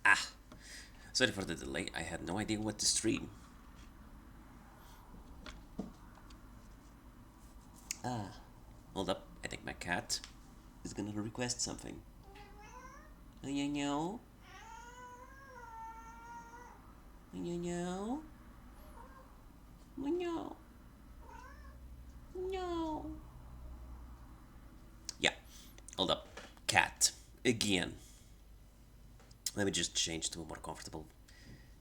Ah, sorry for the delay. I had no idea what to stream. Ah, hold up. I think my cat is gonna request something. Meow. Meow. Meow. Meow. Yeah, hold up. Cat. Again. Let me just change to a more comfortable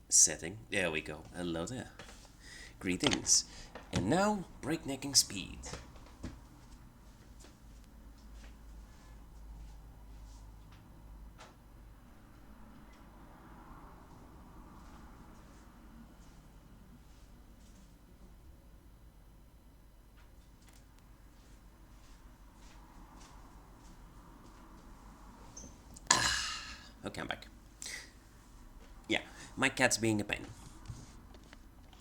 setting. There we go. Hello there. Greetings. And now, breaknecking speed. Okay, I'm back. Yeah, my cat's being a pain.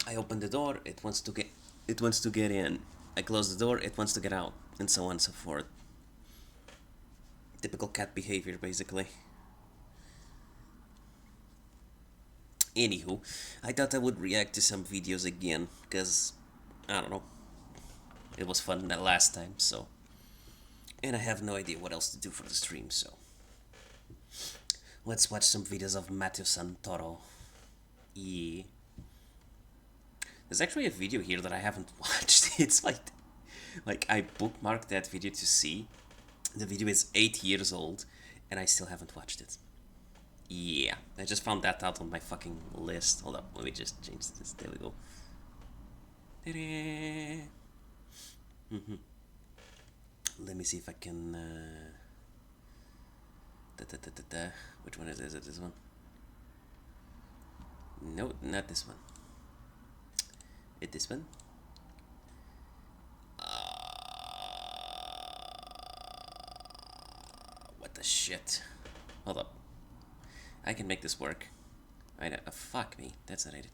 I open the door, it wants to get in. I close the door, it wants to get out, and so on and so forth. Typical cat behavior, basically. Anywho, I thought I would react to some videos again, because, I don't know, it was fun that last time, so. And I have no idea what else to do for the stream, so. Let's watch some videos of Matteo Santoro. Yeah. There's actually a video here that I haven't watched. It's like I bookmarked that video to see. The video is 8 years old, and I still haven't watched it. Yeah, I just found that out on my fucking list. Hold up, let me just change this. There we go. Let me see if I can. Which one is it? Is it this one? No, not this one. It this one? What the shit? Hold up. I can make this work. I know. Fuck me. That's not it.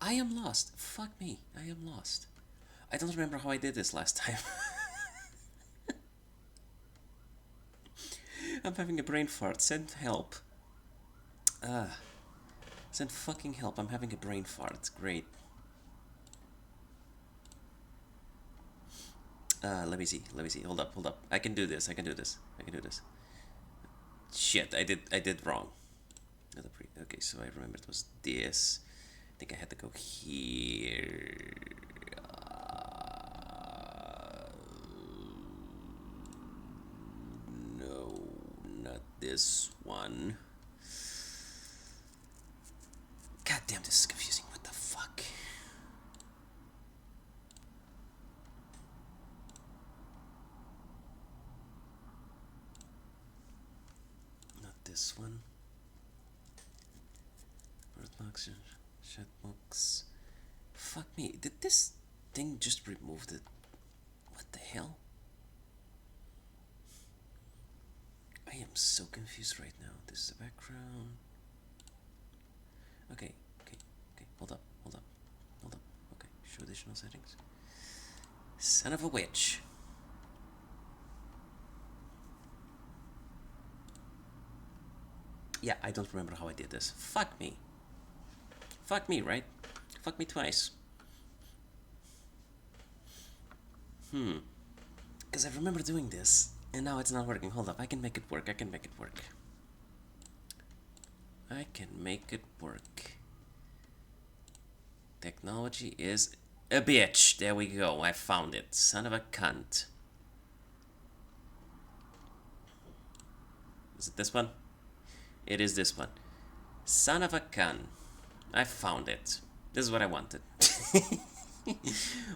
I am lost. Fuck me. I am lost. I don't remember how I did this last time. I'm having a brain fart. Send help. Send fucking help. I'm having a brain fart. Great. Let me see. Let me see. Hold up. Hold up. I can do this. I can do this. I can do this. Shit. I did wrong. Okay, so I remember it was this. I think I had to go here. No, not this one. God damn, this is confusing. What the fuck? Not this one. Birdbox, chatbox. Fuck me. Did this thing just remove it? What the hell? I am so confused right now. This is the background. Okay, okay, okay. Hold up, hold up, hold up. Okay, show additional settings. Son of a witch. Yeah, I don't remember how I did this. Fuck me. Fuck me, right? Fuck me twice. Because I remember doing this, and now it's not working. Hold up, I can make it work. I can make it work. I can make it work. Technology is a bitch. There we go. I found it. Son of a cunt. Is it this one? It is this one. Son of a cunt. I found it. This is what I wanted.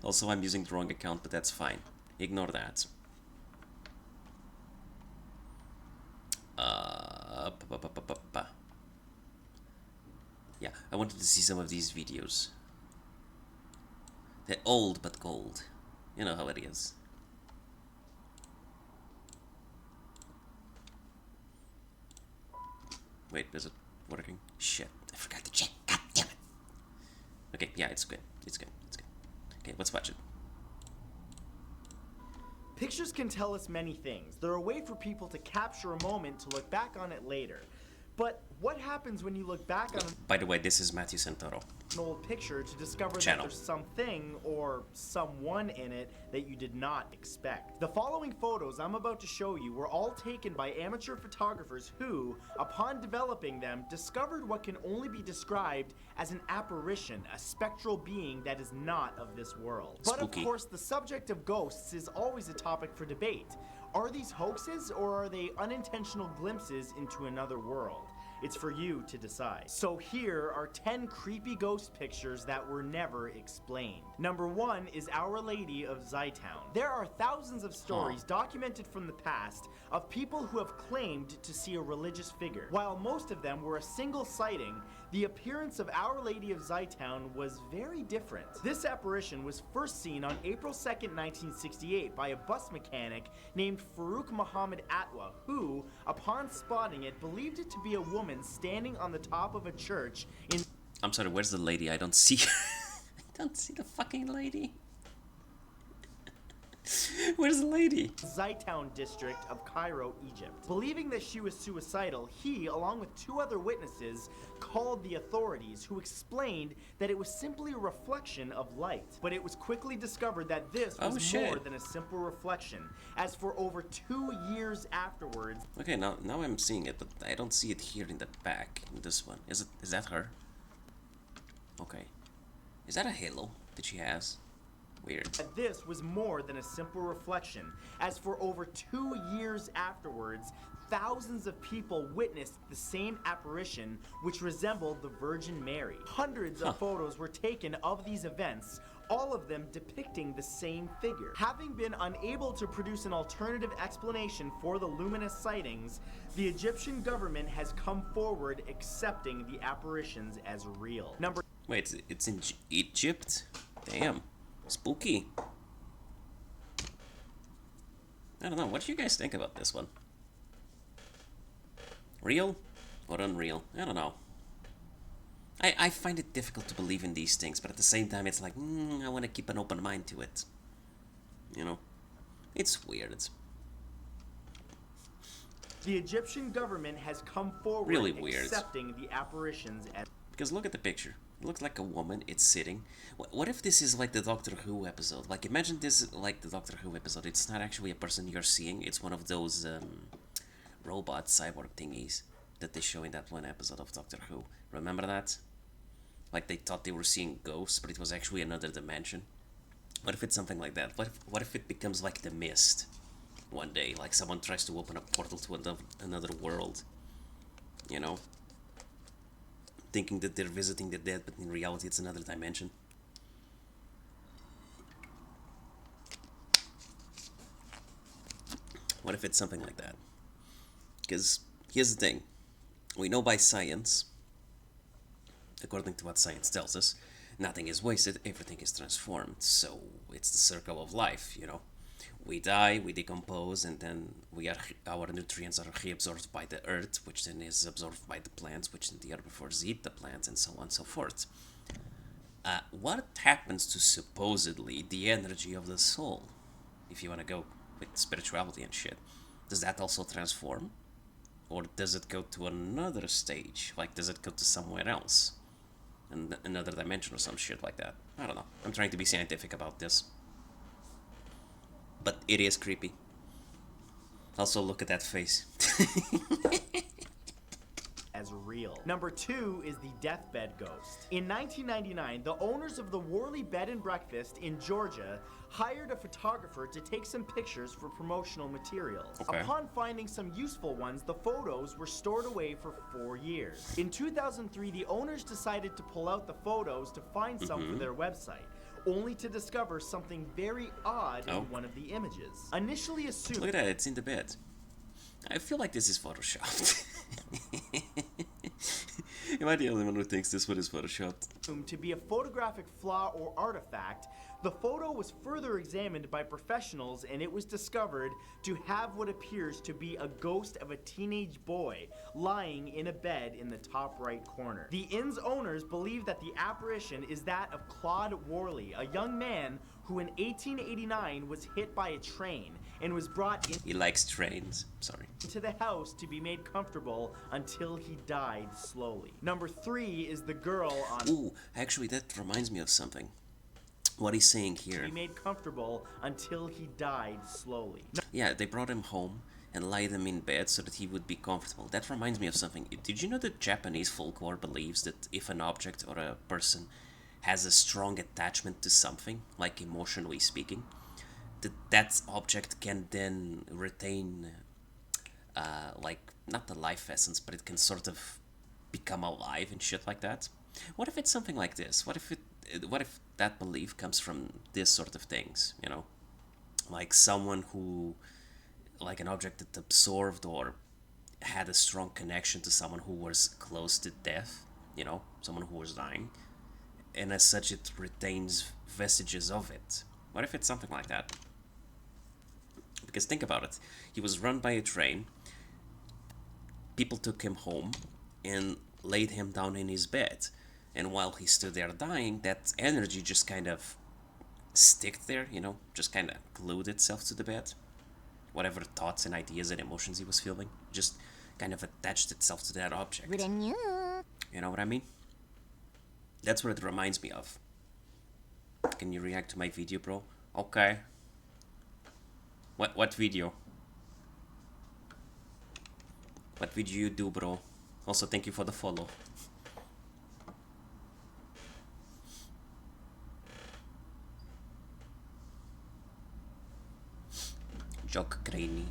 Also, I'm using the wrong account, but that's fine. Ignore that. Yeah, I wanted to see some of these videos. They're old but gold. You know how it is. Wait, is it working? Shit, I forgot to check. God damn it. Okay, yeah, it's good. It's good. It's good. Okay, let's watch it. Pictures can tell us many things. They're a way for people to capture a moment to look back on it later. But what happens when you look back on By the way, this is Matthew Santoro. an old picture to discover Channel. that there's something or someone in it that you did not expect? The following photos I'm about to show you were all taken by amateur photographers who, upon developing them, discovered what can only be described as an apparition, a spectral being that is not of this world. But of Spooky. course, the subject of ghosts is always a topic for debate. Are these hoaxes or are they unintentional glimpses into another world? It's for you to decide. So here are 10 creepy ghost pictures that were never explained. Number 1 is Our Lady of Zytown. There are thousands of stories documented from the past of people who have claimed to see a religious figure. While most of them were a single sighting, the appearance of Our Lady of Zytown was very different. This apparition was first seen on April 2nd, 1968 by a bus mechanic named Farouk Muhammad Atwa, who, upon spotting it, believed it to be a woman standing on the top of a church in I'm sorry, where's the lady? I don't see I don't see the fucking lady. Where's the lady? Zytown district of Cairo, Egypt. Believing that she was suicidal, he, along with 2 other witnesses, called the authorities, who explained that it was simply a reflection of light. But it was quickly discovered that this was more than a simple reflection, as for over 2 years afterwards, Okay, now I'm seeing it, but I don't see it here in the back, in this one. Is that her? Okay. Is that a halo that she has? Weird. that this was more than a simple reflection, as for over 2 years afterwards, thousands of people witnessed the same apparition which resembled the Virgin Mary. Hundreds of photos were taken of these events, all of them depicting the same figure. Having been unable to produce an alternative explanation for the luminous sightings, the Egyptian government has come forward accepting the apparitions as real. Wait, it's in Egypt? Damn. Spooky. I don't know, what do you guys think about this one? Real or unreal? I don't know. I find it difficult to believe in these things, but at the same time it's like, I want to keep an open mind to it. You know? It's weird. The Egyptian government has come forward Really weird. accepting the apparitions as Because look at the picture. It looks like a woman, it's sitting. What if this is like the Doctor Who episode? Like, imagine this is like the Doctor Who episode. It's not actually a person you're seeing, it's one of those robot cyborg thingies that they show in that one episode of Doctor Who. Remember that? Like, they thought they were seeing ghosts, but it was actually another dimension. What if it's something like that? What if it becomes like The Mist one day? Like, someone tries to open a portal to another world. You know? Thinking that they're visiting the dead, but in reality it's another dimension. What if it's something like that? Because here's the thing. We know by science, according to what science tells us, nothing is wasted, everything is transformed. So it's the circle of life, you know. We die, we decompose, and then our nutrients are reabsorbed by the earth, which then is absorbed by the plants, which then the herbivores eat the plants, and so on and so forth. What happens to supposedly the energy of the soul? If you want to go with spirituality and shit, does that also transform? Or does it go to another stage? Like, does it go to somewhere else? Another dimension or some shit like that? I don't know. I'm trying to be scientific about this. But it is creepy. Also, look at that face. as real. Number 2 is the deathbed ghost. In 1999, the owners of the Worley Bed and Breakfast in Georgia hired a photographer to take some pictures for promotional materials. Okay. Upon finding some useful ones, the photos were stored away for 4 years. In 2003, the owners decided to pull out the photos to find some for their website, only to discover something very odd in one of the images. Initially assumed... Look at that, it's in the bed. I feel like this is photoshopped. Am I the only one who thinks this one is photoshopped? To be a photographic flaw or artifact, the photo was further examined by professionals and it was discovered to have what appears to be a ghost of a teenage boy lying in a bed in the top right corner. The inn's owners believe that the apparition is that of Claude Worley, a young man who in 1889 was hit by a train and was brought He likes trains. Sorry. into the house to be made comfortable until he died slowly. Number 3 is the girl on Ooh, actually, that reminds me of something. What he's saying here. be made comfortable until he died slowly. Yeah, they brought him home and laid him in bed so that he would be comfortable. That reminds me of something. Did you know that Japanese folklore believes that if an object or a person has a strong attachment to something, like emotionally speaking, that object can then retain, like, not the life essence, but it can sort of become alive and shit like that? What if it's something like this? What if that belief comes from this sort of things, you know? Like someone who, like an object that absorbed or had a strong connection to someone who was close to death, you know, someone who was dying, and as such it retains vestiges of it. What if it's something like that? Because think about it, he was run by a train, people took him home and laid him down in his bed, and while he stood there dying, that energy just kind of sticked there, you know, just kind of glued itself to the bed. Whatever thoughts and ideas and emotions he was feeling just kind of attached itself to that object. You know what I mean? That's what it reminds me of. Can you react to my video, bro? Okay. What video? What video you do, bro? Also, thank you for the follow. Jock Granny.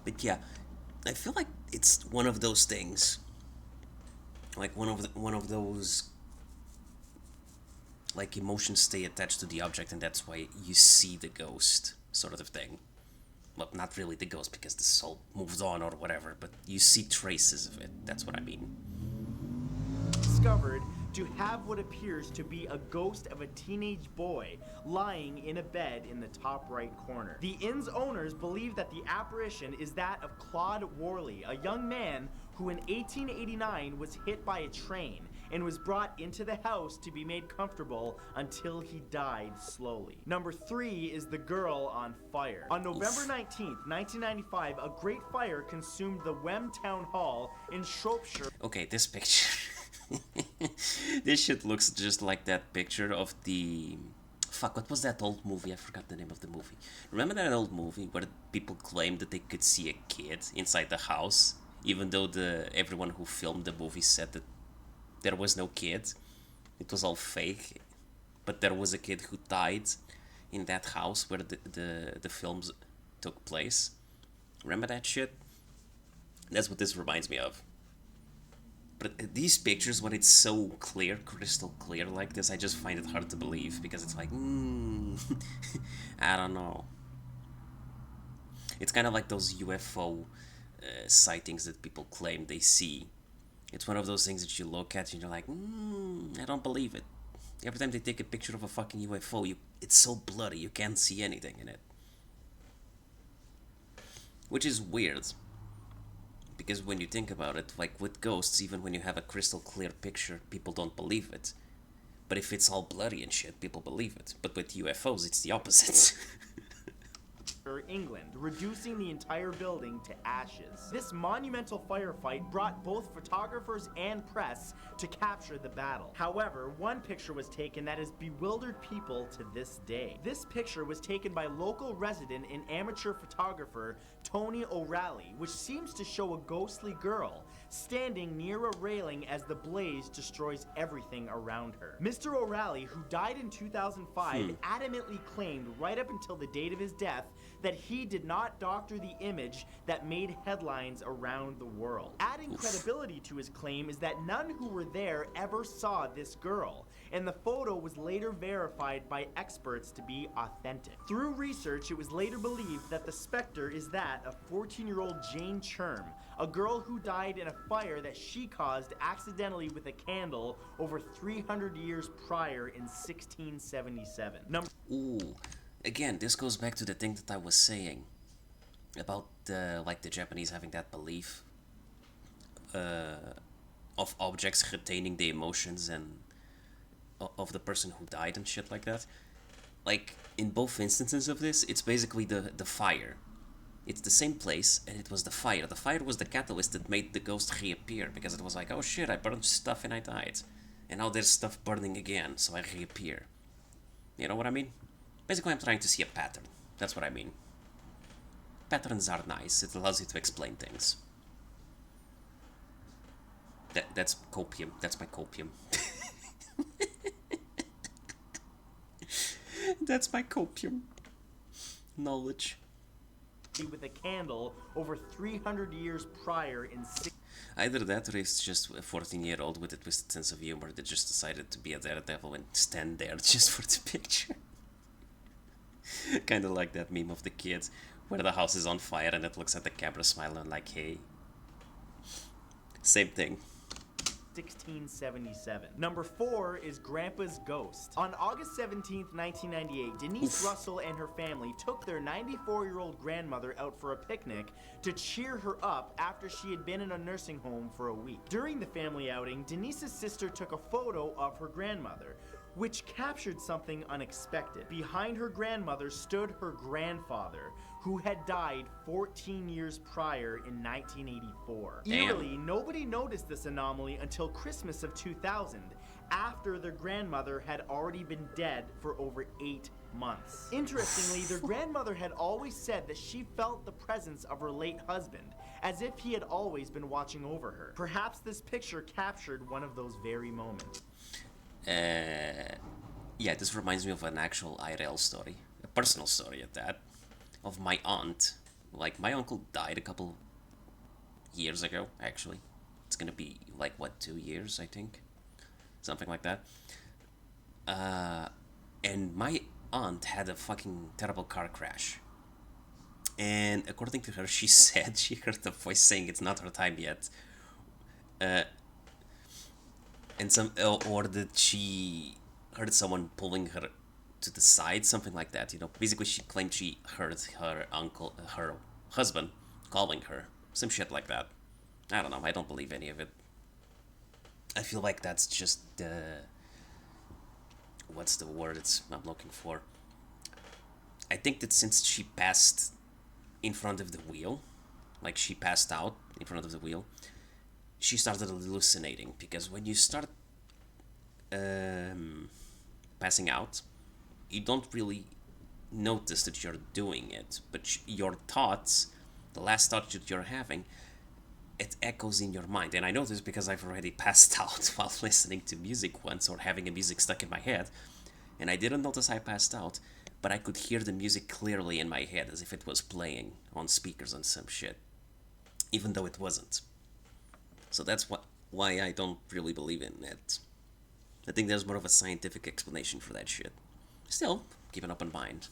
But yeah, I feel like it's one of those things. Like one of those, like, emotions stay attached to the object, and that's why you see the ghost sort of thing. Well, not really the ghost, because the soul moved on or whatever, but you see traces of it. That's what I mean. Discovered to have what appears to be a ghost of a teenage boy lying in a bed in the top right corner. The inn's owners believe that the apparition is that of Claude Worley, a young man who in 1889 was hit by a train and was brought into the house to be made comfortable until he died slowly. Number 3 is the girl on fire. On November 19th, 1995, a great fire consumed the Wem Town Hall in Shropshire. Okay, this picture. This shit looks just like that picture of the... Fuck, what was that old movie? I forgot the name of the movie. Remember that old movie where people claimed that they could see a kid inside the house? Even though everyone who filmed the movie said that there was no kid. It was all fake. But there was a kid who died in that house where the films took place. Remember that shit? That's what this reminds me of. But these pictures, when it's so clear, crystal clear like this, I just find it hard to believe, because it's like, I don't know. It's kind of like those UFO sightings that people claim they see. It's one of those things that you look at and you're like, I don't believe it. Every time they take a picture of a fucking UFO, it's so bloody, you can't see anything in it. Which is weird. Because when you think about it, like with ghosts, even when you have a crystal clear picture, people don't believe it. But if it's all bloody and shit, people believe it. But with UFOs, it's the opposite. England, reducing the entire building to ashes. This monumental firefight brought both photographers and press to capture the battle. However, one picture was taken that has bewildered people to this day. This picture was taken by local resident and amateur photographer Tony O'Reilly, which seems to show a ghostly girl standing near a railing as the blaze destroys everything around her. Mr. O'Reilly, who died in 2005, adamantly claimed right up until the date of his death that he did not doctor the image that made headlines around the world. Adding credibility to his claim is that none who were there ever saw this girl, and the photo was later verified by experts to be authentic. Through research, it was later believed that the specter is that of 14-year-old Jane Cherm, a girl who died in a fire that she caused accidentally with a candle over 300 years prior in 1677. Ooh, again, this goes back to the thing that I was saying about like the Japanese having that belief of objects retaining the emotions and of the person who died and shit like that. Like in both instances of this, it's basically the fire. It's the same place, and it was the fire. The fire was the catalyst that made the ghost reappear, because it was like, oh shit, I burned stuff and I died. And now there's stuff burning again, so I reappear. You know what I mean? Basically, I'm trying to see a pattern. That's what I mean. Patterns are nice. It allows you to explain things. That's copium. That's my copium. That's my copium. Knowledge. With a candle over 300 years prior in Either that, or it's just a 14-year-old with a twisted sense of humor that just decided to be a daredevil and stand there just for the picture. Kind of like that meme of the kids where the house is on fire and it looks at the camera smiling like, hey. Same thing. 1677. Number 4 is Grandpa's Ghost. On August 17th, 1998, Denise Russell and her family took their 94-year-old grandmother out for a picnic to cheer her up after she had been in a nursing home for a week. During the family outing, Denise's sister took a photo of her grandmother, which captured something unexpected. Behind her grandmother stood her grandfather, who had died 14 years prior in 1984. Damn. Eerily, nobody noticed this anomaly until Christmas of 2000, after their grandmother had already been dead for over 8 months. Interestingly, their grandmother had always said that she felt the presence of her late husband, as if he had always been watching over her. Perhaps this picture captured one of those very moments. Yeah, this reminds me of an actual IRL story, a personal story at that, of my aunt. Like, my uncle died a couple years ago, actually. It's gonna be, like, what, 2 years, I think? Something like that. And my aunt had a fucking terrible car crash. And according to her, she said she heard a voice saying it's not her time yet. And or that she heard someone pulling her to the side, something like that, you know. Basically, she claimed she heard her husband calling her, some shit like that. I don't know, I don't believe any of it. I feel like that's just what's the word I'm looking for? I think that since she passed in front of the wheel, like she passed out in front of the wheel, she started hallucinating, because when you start passing out, you don't really notice that you're doing it, but your thoughts, the last thought that you're having, it echoes in your mind. And I know this because I've already passed out while listening to music once, or having a music stuck in my head, and I didn't notice I passed out, but I could hear the music clearly in my head as if it was playing on speakers and some shit, even though it wasn't. So that's why I don't really believe in it. I think there's more of a scientific explanation for that shit. Still, keep an open mind.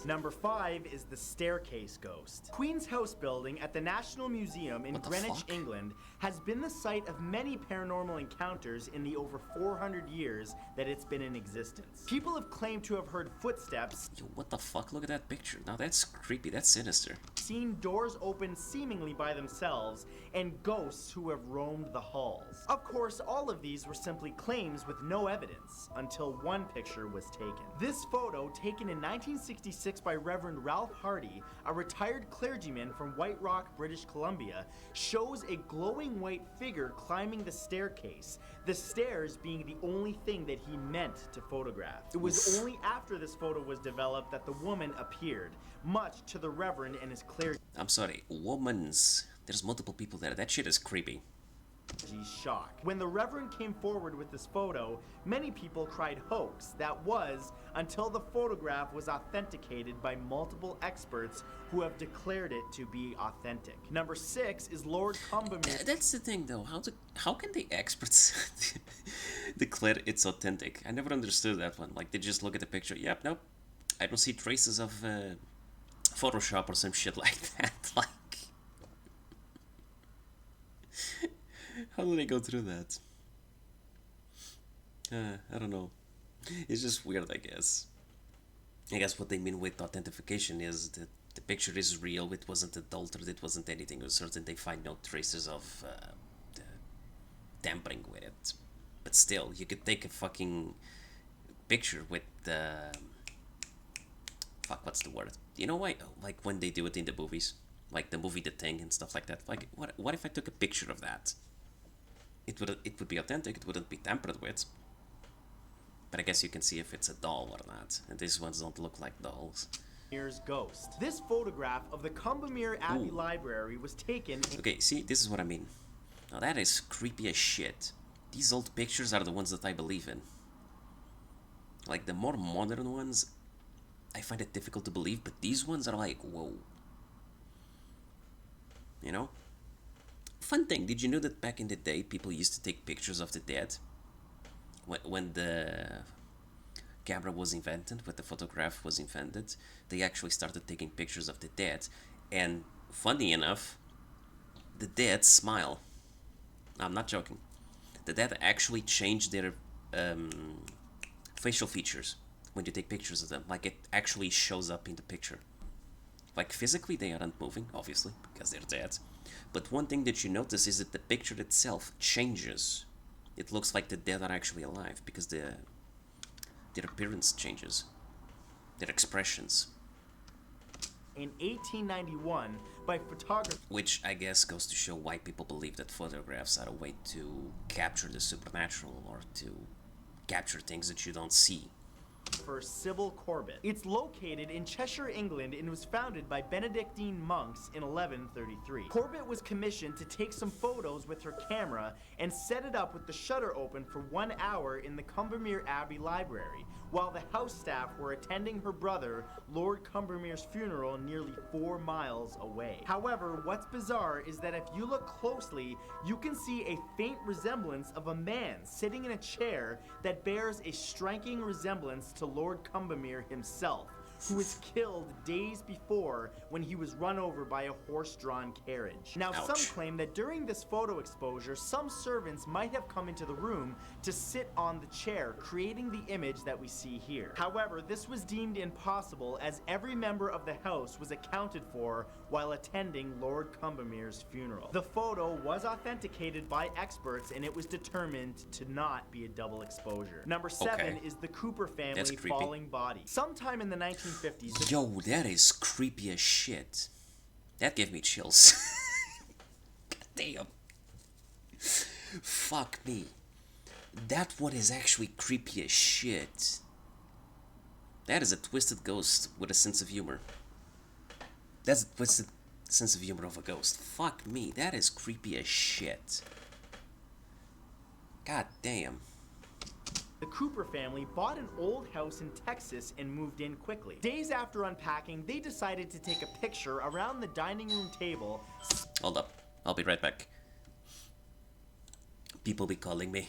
Number 5 is the Staircase Ghost. Queen's House Building at the National Museum in Greenwich, England, has been the site of many paranormal encounters in the over 400 years that it's been in existence. People have claimed to have heard footsteps. Yo, what the fuck? Look at that picture. Now that's creepy. That's sinister. Seen doors open seemingly by themselves, and ghosts who have roamed the halls. Of course, all of these were simply claims with no evidence, until one picture was taken. This photo, taken in 1966 by Reverend Ralph Hardy, a retired clergyman from White Rock, British Columbia, shows a glowing white figure climbing the staircase, the stairs being the only thing that he meant to photograph. It was only after this photo was developed that the woman appeared, much to the Reverend and his clergy. I'm sorry, womans. There's multiple people there. That shit is creepy. Shock. When the Reverend came forward with this photo, many people cried hoax. That was until the photograph was authenticated by multiple experts who have declared it to be authentic. Number 6 is Lord Cumbermere. That's the thing, though. How can the experts declare it's authentic? I never understood that one. Like, they just look at the picture. Yep, nope. I don't see traces of Photoshop or some shit like that. Like, How do they go through that? I don't know. It's just weird, I guess. I guess what they mean with authentication is that the picture is real, it wasn't altered, it wasn't anything uncertain. They find no traces of tampering with it. But still, you could take a fucking picture with fuck, what's the word? You know why? Like when they do it in the movies, like the movie The Thing and stuff like that. Like, what if I took a picture of that? It would be authentic. It wouldn't be tampered with. But I guess you can see if it's a doll or not. And these ones don't look like dolls. Combermere's ghost. This photograph of the Combermere Abbey Library was taken in... Okay, see, this is what I mean. Now that is creepy as shit. These old pictures are the ones that I believe in. Like the more modern ones, I find it difficult to believe, but these ones are like, whoa. You know? Fun thing, did you know that back in the day people used to take pictures of the dead? When the camera was invented, when the photograph was invented, they actually started taking pictures of the dead. And funny enough, the dead smile. I'm not joking. The dead actually change their facial features when you take pictures of them. Like, it actually shows up in the picture. Like, physically they aren't moving, obviously, because they're dead. But one thing that you notice is that the picture itself changes. It looks like the dead are actually alive because their appearance changes, their expressions. In 1891 by photographer... Which I guess goes to show why people believe that photographs are a way to capture the supernatural or to capture things that you don't see. For Sybil Corbett. It's located in Cheshire, England, and was founded by Benedictine monks in 1133. Corbett was commissioned to take some photos with her camera and set it up with the shutter open for 1 hour in the Combermere Abbey Library, while the house staff were attending her brother, Lord Combermere's funeral nearly 4 miles away. However, what's bizarre is that if you look closely, you can see a faint resemblance of a man sitting in a chair that bears a striking resemblance to Lord Combermere himself, who was killed days before when he was run over by a horse-drawn carriage. Now, Ouch. some claim that during this photo exposure, some servants might have come into the room to sit on the chair, creating the image that we see here. However, this was deemed impossible as every member of the house was accounted for while attending Lord Combermere's funeral. The photo was authenticated by experts and it was determined to not be a double exposure. Number 7 is the Cooper family falling body. Sometime in the 1950s... Yo, that is creepy as shit. That gave me chills. God damn. Fuck me. That one is actually creepy as shit. That is a twisted ghost with a sense of humor. That's a twisted sense of humor of a ghost. Fuck me, that is creepy as shit. God damn. The Cooper family bought an old house in Texas and moved in quickly. Days after unpacking, they decided to take a picture around the dining room table. Hold up, I'll be right back. People be calling me.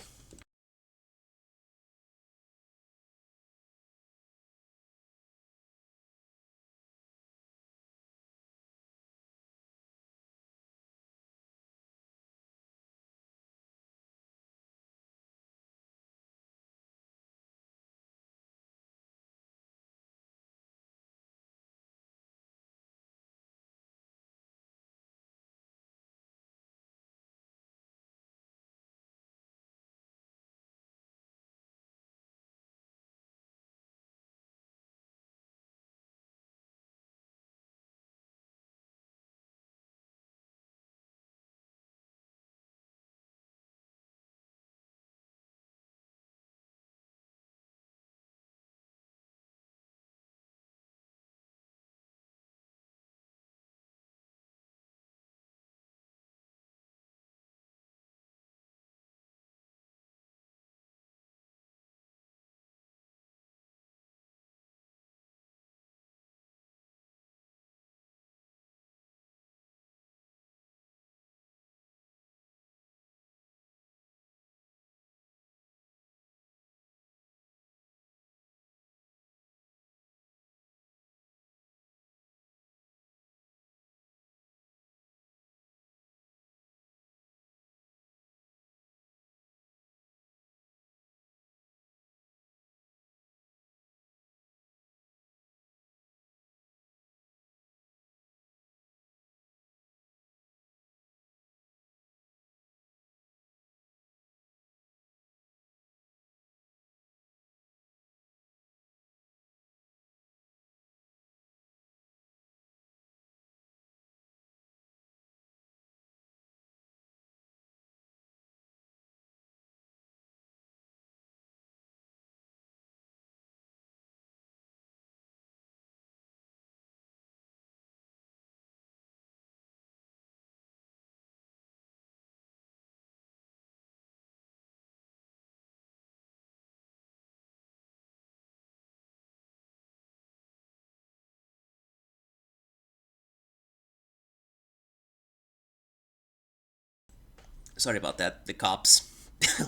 Sorry about that. The cops.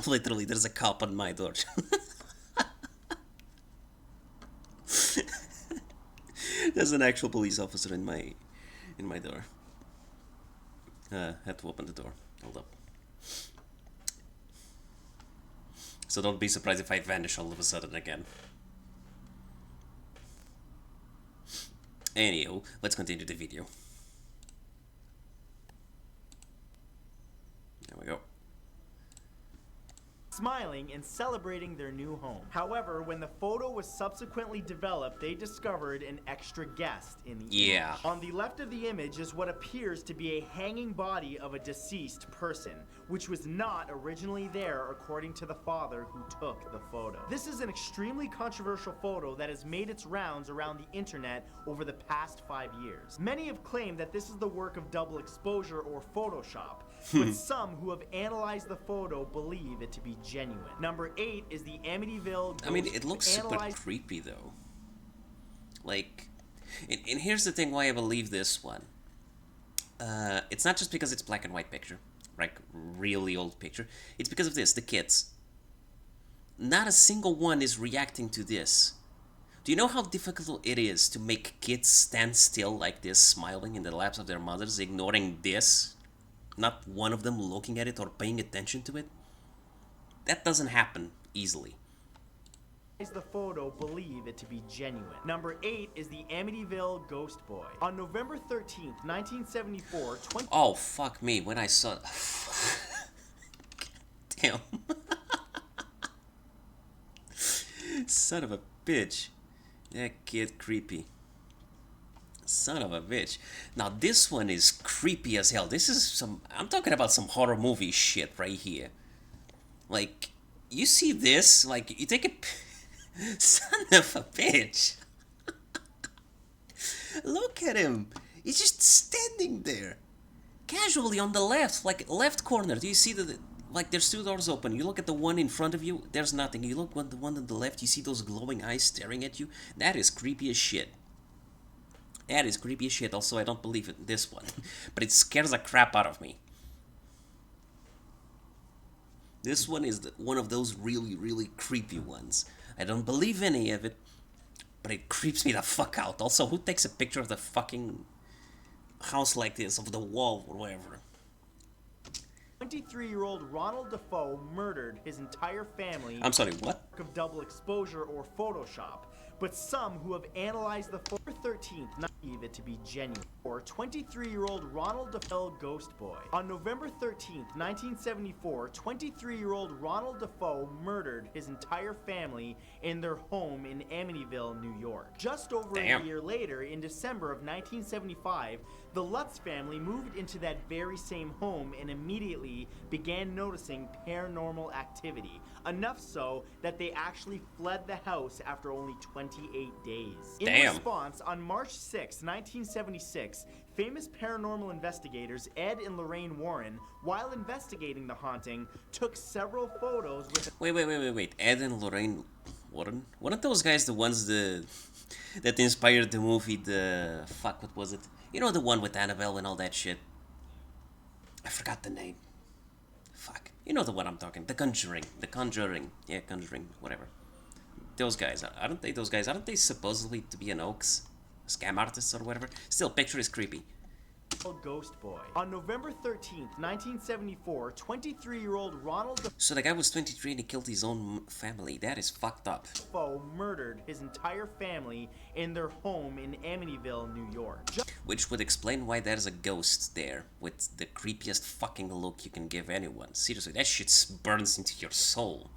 Literally, there's a cop on my door. There's an actual police officer in my door. Had to open the door. Hold up. So don't be surprised if I vanish all of a sudden again. Anywho, let's continue the video. There we go. Smiling and celebrating their new home. However, when the photo was subsequently developed, they discovered an extra guest in the Yeah. image. On the left of the image is what appears to be a hanging body of a deceased person, which was not originally there according to the father who took the photo. This is an extremely controversial photo that has made its rounds around the internet over the past 5 years. Many have claimed that this is the work of double exposure or Photoshop, but some who have analyzed the photo believe it to be genuine. Number 8 is the Amityville. I mean, it looks super creepy though. Like, and here's the thing why I believe this one. It's not just because it's black and white picture, like really old picture. It's because of this, the kids. Not a single one is reacting to this. Do you know how difficult it is to make kids stand still like this, smiling in the laps of their mothers, ignoring this? Not one of them looking at it or paying attention to it? That doesn't happen easily. The photo believe it to be genuine. Number 8 is the Amityville Ghost Boy. On November 13th, 1974, Oh, fuck me, when I saw... Damn. Son of a bitch. That kid creepy. Son of a bitch. Now this one is creepy as hell. This is some... I'm talking about some horror movie shit right here. Like, you see this? Like, you take a... Son of a bitch. Look at him. He's just standing there. Casually on the left, like left corner. Do you see the... Like, there's 2 doors open. You look at the one in front of you, there's nothing. You look at the one on the left, you see those glowing eyes staring at you. That is creepy as shit. That is creepy as shit. Also, I don't believe it, this one. But it scares the crap out of me. This one is one of those really, really creepy ones. I don't believe any of it, but it creeps me the fuck out. Also, who takes a picture of the fucking house like this, of the wall or whatever? 23-year-old Ronald Defoe murdered his entire family. I'm sorry, what? Of double exposure or Photoshop, but some who have analyzed the photo 13th not believe it to be genuine. Or 23-year-old Ronald Defoe Ghost Boy. On November 13th, 1974, 23-year-old Ronald Defoe murdered his entire family in their home in Amityville, New York. Just over a year later, in December of 1975, the Lutz family moved into that very same home and immediately began noticing paranormal activity. Enough so that they actually fled the house after only 28 days. In response, on March 6, 1976, famous paranormal investigators Ed and Lorraine Warren, while investigating the haunting, took several photos with... Wait. Ed and Lorraine Warren? Weren't those guys the ones that inspired the movie, the... Fuck, what was it? You know, the one with Annabelle and all that shit? I forgot the name. Fuck. You know the one I'm talking. The Conjuring. Yeah, Conjuring. Whatever. Those guys. Aren't they those guys? Aren't they supposedly to be an hoax? Scam artists or whatever? Still, picture is creepy. Ghost Boy. On November 13th, 1974, 23-year-old Ronald So the guy was 23 and he killed his own family. That is fucked up. Defoe murdered his entire family in their home in Amityville, New York. Which would explain why there's a ghost there with the creepiest fucking look you can give anyone. Seriously, that shit burns into your soul.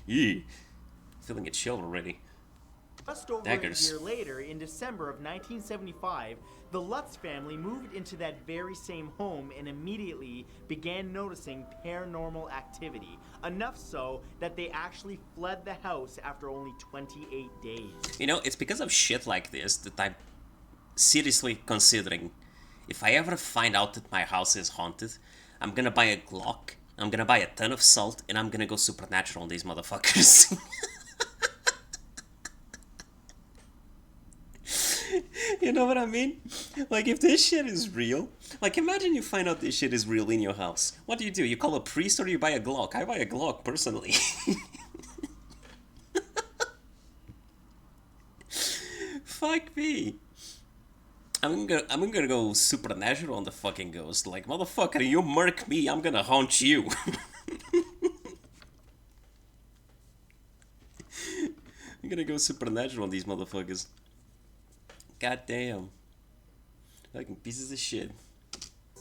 Eee. Feeling it chill already. Just over a year later, in December of 1975, the Lutz family moved into that very same home and immediately began noticing paranormal activity. Enough so that they actually fled the house after only 28 days. You know, it's because of shit like this that I'm seriously considering, if I ever find out that my house is haunted, I'm gonna buy a Glock, I'm gonna buy a ton of salt, and I'm gonna go supernatural on these motherfuckers. You know what I mean? Like, if this shit is real, like, imagine you find out this shit is real in your house. What do? You call a priest or you buy a Glock? I buy a Glock, personally. Fuck me. I'm gonna go supernatural on the fucking ghost. Like, motherfucker, you murk me, I'm gonna haunt you. I'm gonna go supernatural on these motherfuckers. God damn. Fucking pieces of shit.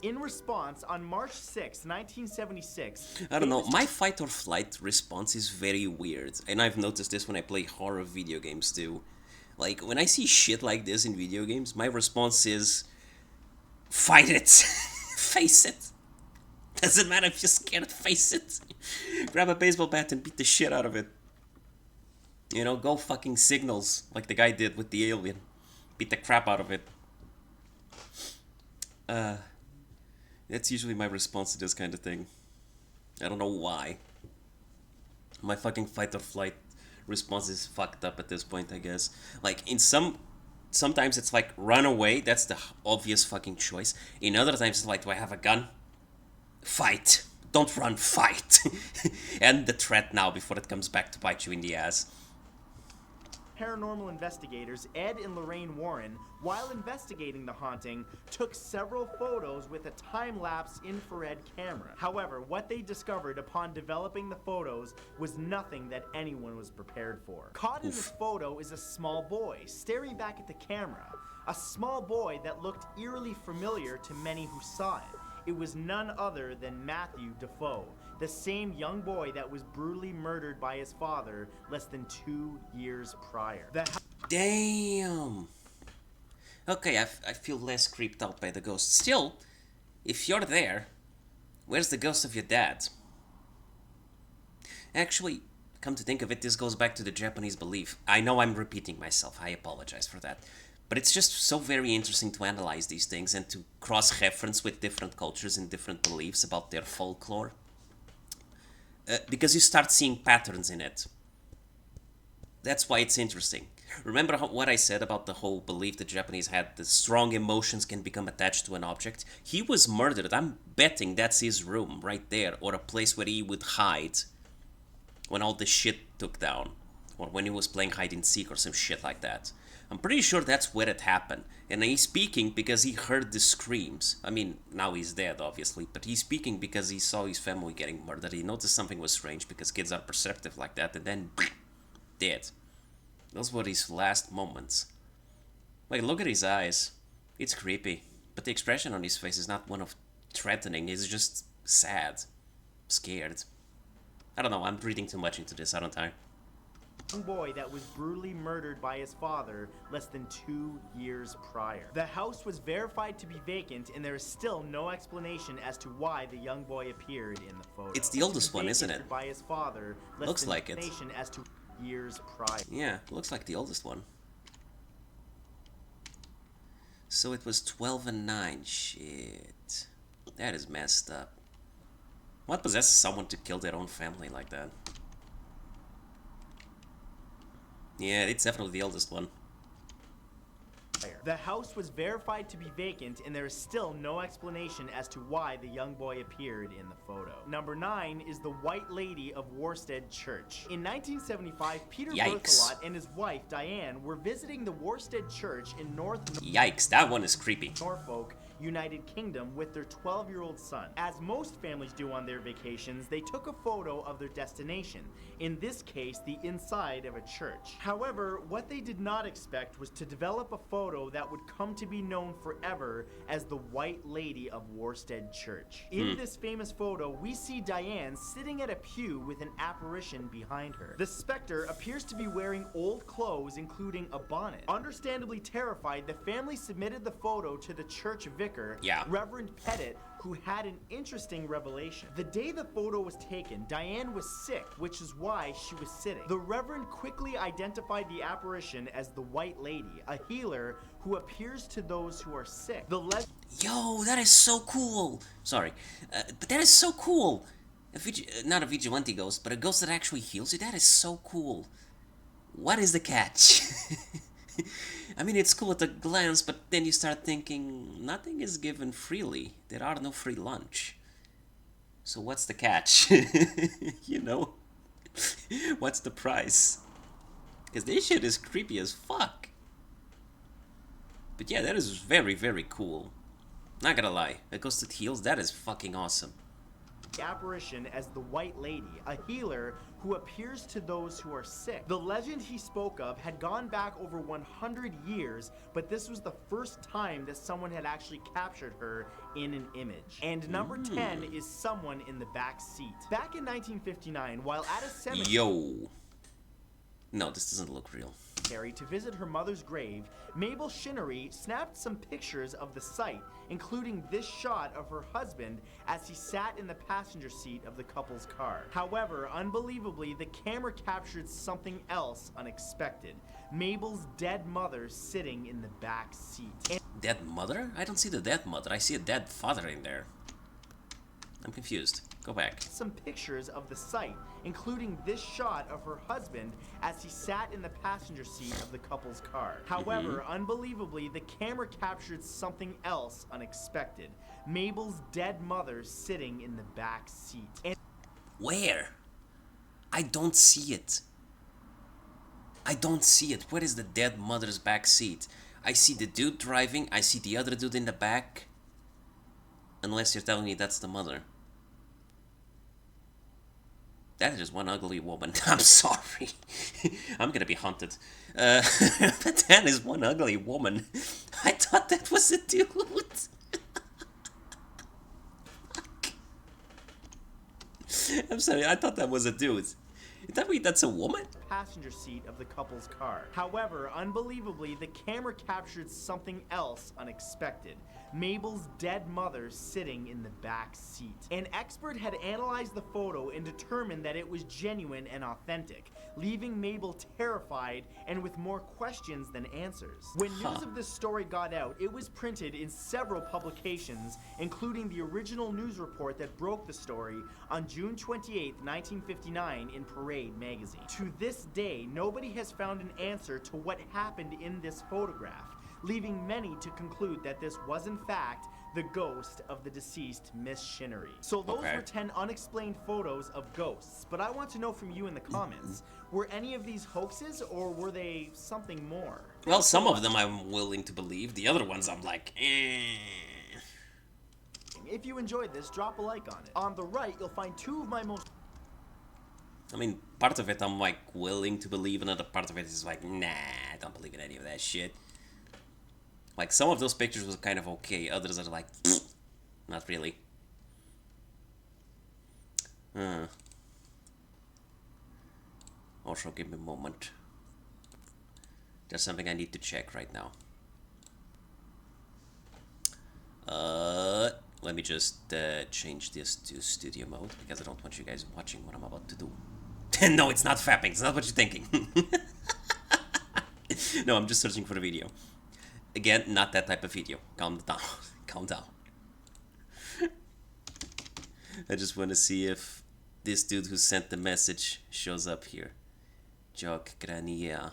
In response, on March 6, 1976... I don't know, my fight or flight response is very weird. And I've noticed this when I play horror video games too. Like, when I see shit like this in video games, my response is... fight it! Face it! Doesn't matter if you're scared, face it! Grab a baseball bat and beat the shit out of it. You know, go fucking signals, like the guy did with the alien. Beat the crap out of it. That's usually my response to this kind of thing. I don't know why. My fucking fight or flight response is fucked up at this point, I guess. Like, sometimes it's like, run away, that's the obvious fucking choice. In other times it's like, do I have a gun? Fight. Don't run, fight. End the threat now before it comes back to bite you in the ass. Paranormal investigators Ed and Lorraine Warren, while investigating the haunting, took several photos with a time-lapse infrared camera. However, what they discovered upon developing the photos was nothing that anyone was prepared for. Caught in this photo is a small boy staring back at the camera. A small boy that looked eerily familiar to many who saw it. It was none other than Matthew Defoe, the same young boy that was brutally murdered by his father less than 2 years prior. Damn. Okay, I feel less creeped out by the ghost. Still, if you're there, where's the ghost of your dad? Actually, come to think of it, this goes back to the Japanese belief. I know I'm repeating myself, I apologize for that. But it's just so very interesting to analyze these things and to cross-reference with different cultures and different beliefs about their folklore. Because you start seeing patterns in it. That's why it's interesting. Remember what I said about the whole belief the Japanese had that strong emotions can become attached to an object? He was murdered. I'm betting that's his room right there, or a place where he would hide when all the shit took down, or when he was playing hide and seek or some shit like that. I'm pretty sure that's where it happened. And he's speaking because he heard the screams. I mean, now he's dead, obviously, but he's speaking because he saw his family getting murdered. He noticed something was strange because kids are perceptive like that, and then dead. Those were his last moments. Like, look at his eyes. It's creepy. But the expression on his face is not one of threatening, it's just sad. Scared. I don't know, I'm reading too much into this, aren't I? Young boy that was brutally murdered by his father less than 2 years prior. The house was verified to be vacant, and there is still no explanation as to why the young boy appeared in the photo. It's the oldest one, isn't it? By his father, looks like it. As to years prior. Yeah, looks like the oldest one. So it was 12 and 9. Shit. That is messed up. What possesses someone to kill their own family like that? Yeah, it's definitely the oldest one. The house was verified to be vacant, and there is still no explanation as to why the young boy appeared in the photo. Number 9 is the White Lady of Worstead Church. In 1975, Peter Berthelot and his wife, Diane, were visiting the Worstead Church in Yikes, that one is creepy. Norfolk, United Kingdom, with their 12-year-old son. As most families do on their vacations, they took a photo of their destination, in this case, the inside of a church. However, what they did not expect was to develop a photo that would come to be known forever as the White Lady of Worstead Church. In this famous photo, we see Diane sitting at a pew with an apparition behind her. The specter appears to be wearing old clothes, including a bonnet. Understandably terrified, the family submitted the photo to the church vicar, Reverend Pettit, who had an interesting revelation. The day the photo was taken, Diane was sick, which is why she was sitting. The Reverend quickly identified the apparition as the White Lady, a healer who appears to those who are sick. Yo, that is so cool! Sorry, but that is so cool! Not a vigilante ghost, but a ghost that actually heals you? That is so cool. What is the catch? I mean, it's cool at a glance, but then you start thinking, nothing is given freely. There are no free lunch. So what's the catch? You know? What's the price? Because this shit is creepy as fuck. But yeah, that is very, very cool. Not gonna lie, Ghosted Heals, that is fucking awesome. Apparition as the White Lady, a healer who appears to those who are sick. The legend he spoke of had gone back over 100 years, but this was the first time that someone had actually captured her in an image. And number 10 is someone in the back seat. Back in 1959, while at a cemetery... Yo. No, this doesn't look real. To visit her mother's grave, Mabel Shinnery snapped some pictures of the site, including this shot of her husband as he sat in the passenger seat of the couple's car. However, unbelievably, the camera captured something else unexpected. Mabel's dead mother sitting in the back seat. Dead mother? I don't see the dead mother. I see a dead father in there. I'm confused. Go back. Some pictures of the site, including this shot of her husband as he sat in the passenger seat of the couple's car. However, unbelievably, the camera captured something else unexpected. Mabel's dead mother sitting in the back seat. Where? I don't see it. I don't see it. Where is the dead mother's back seat? I see the dude driving. I see the other dude in the back. Unless you're telling me that's the mother. That is one ugly woman. I'm sorry. I'm gonna be haunted. But that is one ugly woman. I thought that was a dude. I'm sorry, I thought that was a dude. That mean that's a woman? Passenger seat of the couple's car. However, unbelievably, the camera captured something else unexpected. Mabel's dead mother sitting in the back seat. An expert had analyzed the photo and determined that it was genuine and authentic, leaving Mabel terrified and with more questions than answers. When news of this story got out, it was printed in several publications, including the original news report that broke the story on June 28, 1959 in Parade magazine. To this day, nobody has found an answer to what happened in this photograph, leaving many to conclude that this was in fact the ghost of the deceased Miss Shinnery. So those were 10 unexplained photos of ghosts, but I want to know from you in the comments, were any of these hoaxes or were they something more? Well, some of them I'm willing to believe, the other ones I'm like, If you enjoyed this, drop a like on it. On the right, you'll find two of my most... I mean, part of it I'm like willing to believe, another part of it is like, nah, I don't believe in any of that shit. Like, some of those pictures was kind of okay, others are like, not really. Also, give me a moment. There's something I need to check right now. Let me just change this to studio mode, because I don't want you guys watching what I'm about to do. No, it's not fapping, it's not what you're thinking. No, I'm just searching for the video. Again, not that type of video. Calm down. Calm down. I just want to see if this dude who sent the message shows up here. Jock Granier.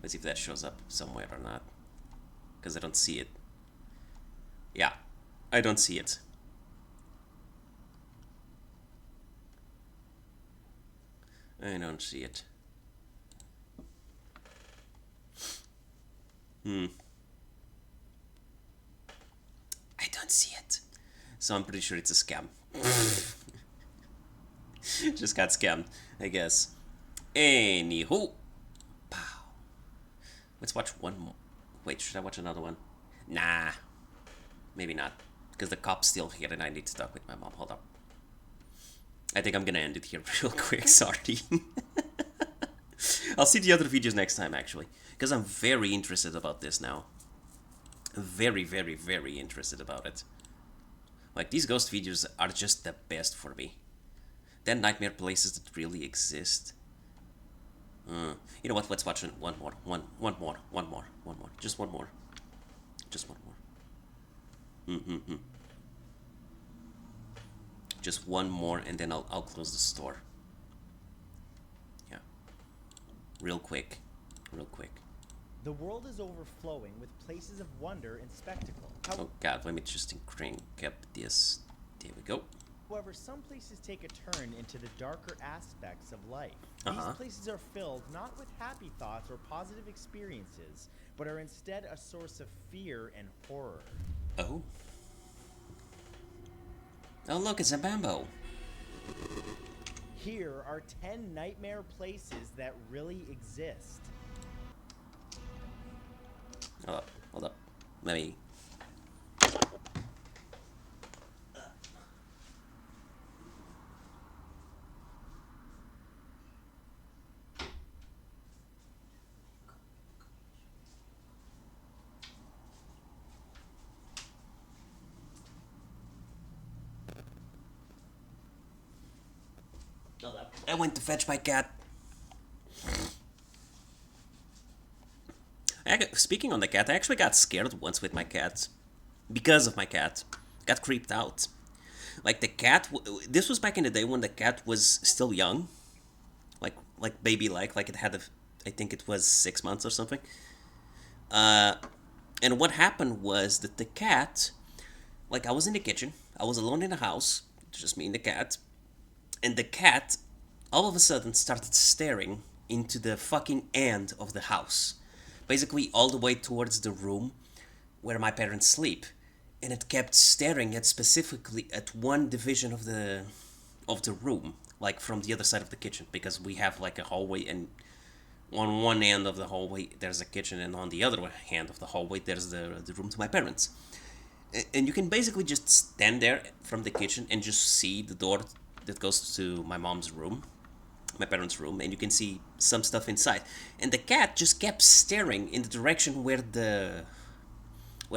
Let's see if that shows up somewhere or not. Because I don't see it. Yeah, I don't see it. I don't see it. I don't see it. So I'm pretty sure it's a scam. Just got scammed, I guess. Anywho. Pow. Let's watch one more. Wait, should I watch another one? Nah. Maybe not. Because the cop's still here and I need to talk with my mom. Hold up. I think I'm gonna end it here real quick. Sorry. I'll see the other videos next time, actually. Because I'm very interested about this now. Very, very, very interested about it. Like, these ghost videos are just the best for me. Then nightmare places that really exist. You know what? Let's watch one more. Just one more. Just one more. Just one more, and then I'll close the store. Yeah. Real quick. Real quick. The world is overflowing with places of wonder and spectacle. Oh god, let me just crank up this. There we go. However, some places take a turn into the darker aspects of life. These places are filled not with happy thoughts or positive experiences, but are instead a source of fear and horror. Oh. Oh look, it's a bamboo. Here are 10 nightmare places that really exist. Hold up. Let me... I went to fetch my cat. Speaking on the cat, I actually got scared once with my cat. Because of my cat. Got creeped out. Like the cat, this was back in the day when the cat was still young. Like baby-like, like it had I think it was 6 months or something. And what happened was that the cat, like I was in the kitchen, I was alone in the house, just me and the cat. And the cat, all of a sudden, started staring into the fucking end of the house. Basically, all the way towards the room where my parents sleep. And it kept staring at specifically at one division of the room, like from the other side of the kitchen, because we have like a hallway, and on one end of the hallway there's a kitchen, and on the other hand of the hallway there's the room to my parents. And you can basically just stand there from the kitchen and just see the door that goes to my mom's room, my parents' room, and you can see some stuff inside. And the cat just kept staring in the direction where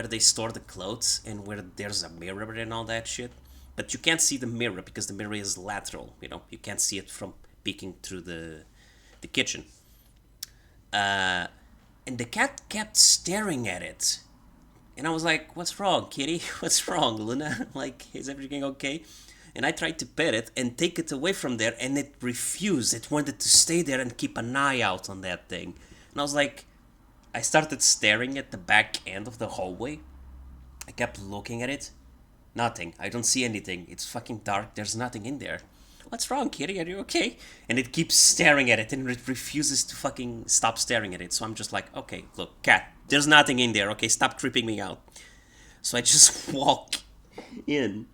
they store the clothes and where there's a mirror and all that shit. But you can't see the mirror because the mirror is lateral, you know, you can't see it from peeking through the kitchen. And the cat kept staring at it. And I was like, what's wrong, kitty? What's wrong, Luna? Like, is everything okay? And I tried to pet it and take it away from there, and it refused. It wanted to stay there and keep an eye out on that thing. And I was like, I started staring at the back end of the hallway. I kept looking at it. Nothing. I don't see anything. It's fucking dark. There's nothing in there. What's wrong, kitty? Are you okay? And it keeps staring at it, and it refuses to fucking stop staring at it. So I'm just like, okay, look, cat, there's nothing in there, okay? Stop creeping me out. So I just walk in.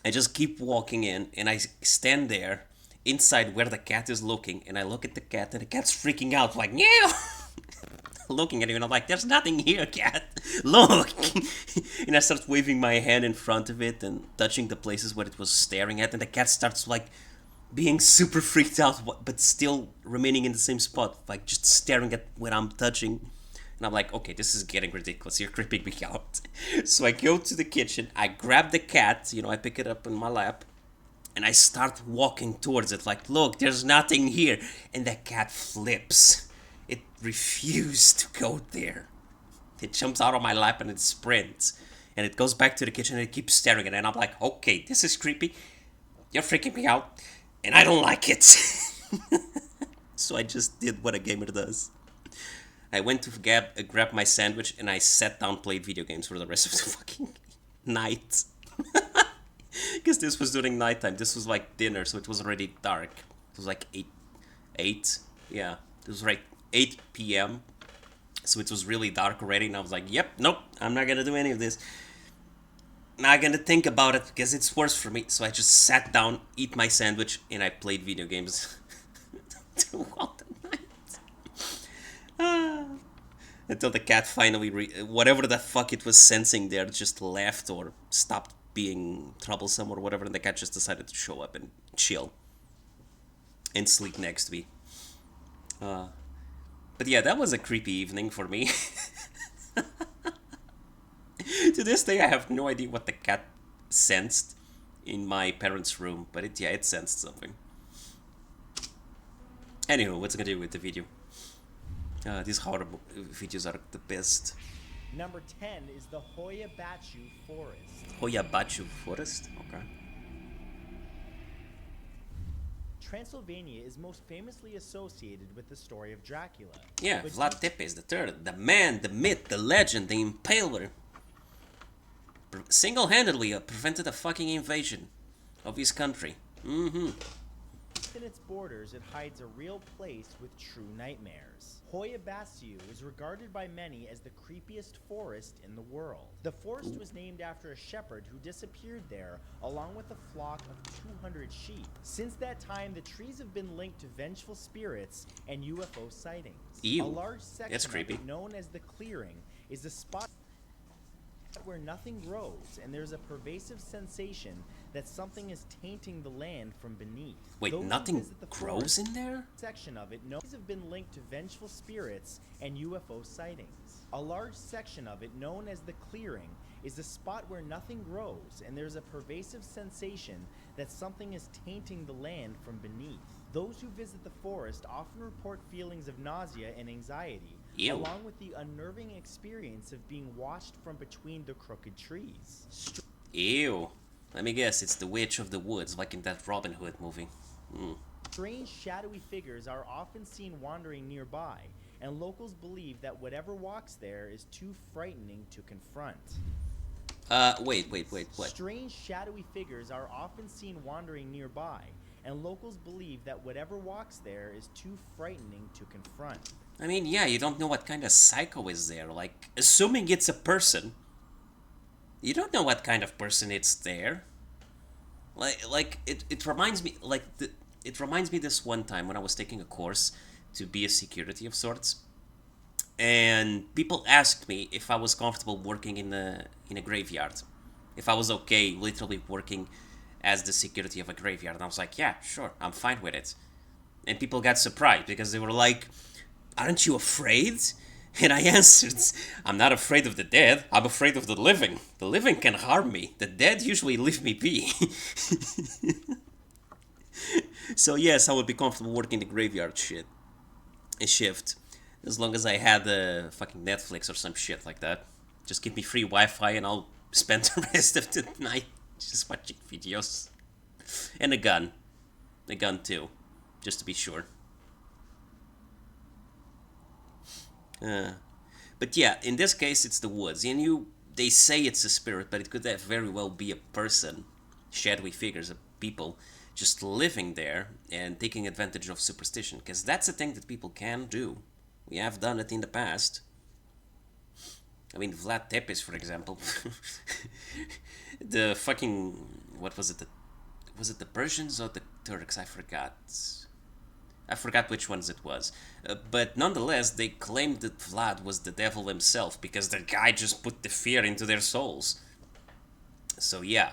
I just keep walking in, and I stand there inside where the cat is looking, and I look at the cat, and the cat's freaking out, like, meow! Looking at it, and I'm like, there's nothing here, cat! Look! And I start waving my hand in front of it and touching the places where it was staring at, and the cat starts, like, being super freaked out, but still remaining in the same spot, like, just staring at what I'm touching. And I'm like, okay, this is getting ridiculous. You're creeping me out. So I go to the kitchen. I grab the cat. You know, I pick it up in my lap. And I start walking towards it. Like, look, there's nothing here. And the cat flips. It refused to go there. It jumps out of my lap and it sprints. And it goes back to the kitchen and it keeps staring at it. And I'm like, okay, this is creepy. You're freaking me out. And I don't like it. So I just did what a gamer does. I went to grab my sandwich, and I sat down, played video games for the rest of the fucking night. Because this was during nighttime. This was like dinner, so it was already dark. It was like 8, yeah. It was like 8 p.m. So it was really dark already, and I was like, yep, nope, I'm not gonna do any of this. Not gonna think about it, because it's worse for me. So I just sat down, eat my sandwich, and I played video games throughout the night. Until the cat finally, whatever the fuck it was sensing there, just left or stopped being troublesome or whatever, and the cat just decided to show up and chill and sleep next to me. But yeah, that was a creepy evening for me. To this day, I have no idea what the cat sensed in my parents' room, but it sensed something. Anywho, what's gonna do with the video? These horror videos are the best. Number 10 is the Hoyabachu Forest. Hoyabachu Forest? Okay. Transylvania is most famously associated with the story of Dracula. Yeah, but Vlad Tepes III, the man, the myth, the legend, the impaler. Single-handedly prevented a fucking invasion of his country. Mm-hmm. within its borders, it hides a real place with true nightmares. Hoyabaciu is regarded by many as the creepiest forest in the world. The forest was named after a shepherd who disappeared there along with a flock of 200 sheep. Since that time, the trees have been linked to vengeful spirits and UFO sightings. Ew, a large section that's of creepy. it, known as the clearing, is a spot where nothing grows, and there's a pervasive sensation that something is tainting the land from beneath. Wait, Those who nothing visit the grows forest in there? section of it known have been linked to vengeful spirits and UFO sightings. A large section of it, known as the clearing, is a spot where nothing grows, and there's a pervasive sensation that something is tainting the land from beneath. Those who visit the forest often report feelings of nausea and anxiety, Ew. along with the unnerving experience of being watched from between the crooked trees. Ew. Let me guess, it's the Witch of the Woods, like in that Robin Hood movie. Strange, shadowy figures are often seen wandering nearby, and locals believe that whatever walks there is too frightening to confront. Wait, what? Strange, shadowy figures are often seen wandering nearby, and locals believe that whatever walks there is too frightening to confront. I mean, yeah, you don't know what kind of psycho is there. Like, assuming it's a person, you don't know what kind of person it's there. It reminds me, it reminds me this one time when I was taking a course to be a security of sorts, and people asked me if I was comfortable working in a graveyard, if I was okay literally working as the security of a graveyard, and I was like, yeah, sure, I'm fine with it. And people got surprised because they were like, aren't you afraid? And I answered, I'm not afraid of the dead, I'm afraid of the living. The living can harm me, the dead usually leave me be. So yes, I would be comfortable working the graveyard shift. As long as I had fucking Netflix or some shit like that. Just give me free Wi-Fi and I'll spend the rest of the night just watching videos. And a gun. A gun too, just to be sure. But yeah, in this case it's the woods, and they say it's a spirit, but it could very well be a person, shadowy figures of people just living there and taking advantage of superstition, because that's a thing that people can do. We have done it in the past. I mean, Vlad Tepes, for example. The fucking, what was it, was it the Persians or the Turks? I forgot which ones it was. But nonetheless, they claimed that Vlad was the devil himself because the guy just put the fear into their souls. So yeah.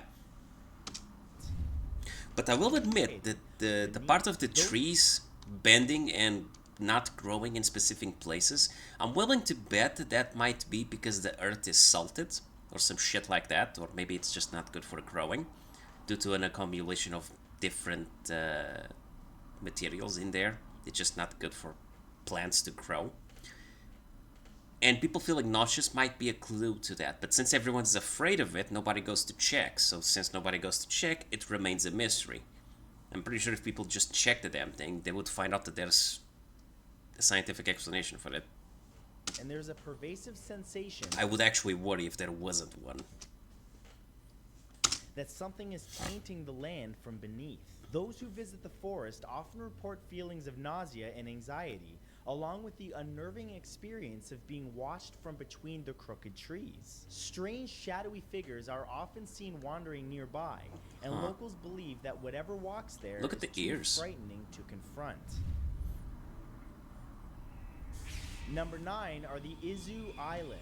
But I will admit that the part of the trees bending and not growing in specific places, I'm willing to bet that might be because the earth is salted or some shit like that, or maybe it's just not good for growing due to an accumulation of different materials in there. It's just not good for plants to grow. And people feeling nauseous might be a clue to that. But since everyone's afraid of it, nobody goes to check. So since nobody goes to check, it remains a mystery. I'm pretty sure if people just check the damn thing, they would find out that there's a scientific explanation for it. And there's a pervasive sensation I would actually worry if there wasn't one. that something is tainting the land from beneath. Those who visit the forest often report feelings of nausea and anxiety, along with the unnerving experience of being watched from between the crooked trees. Strange, shadowy figures are often seen wandering nearby, and locals believe that whatever walks there Look at is the too ears. frightening to confront. Number 9 are the Izu Islands.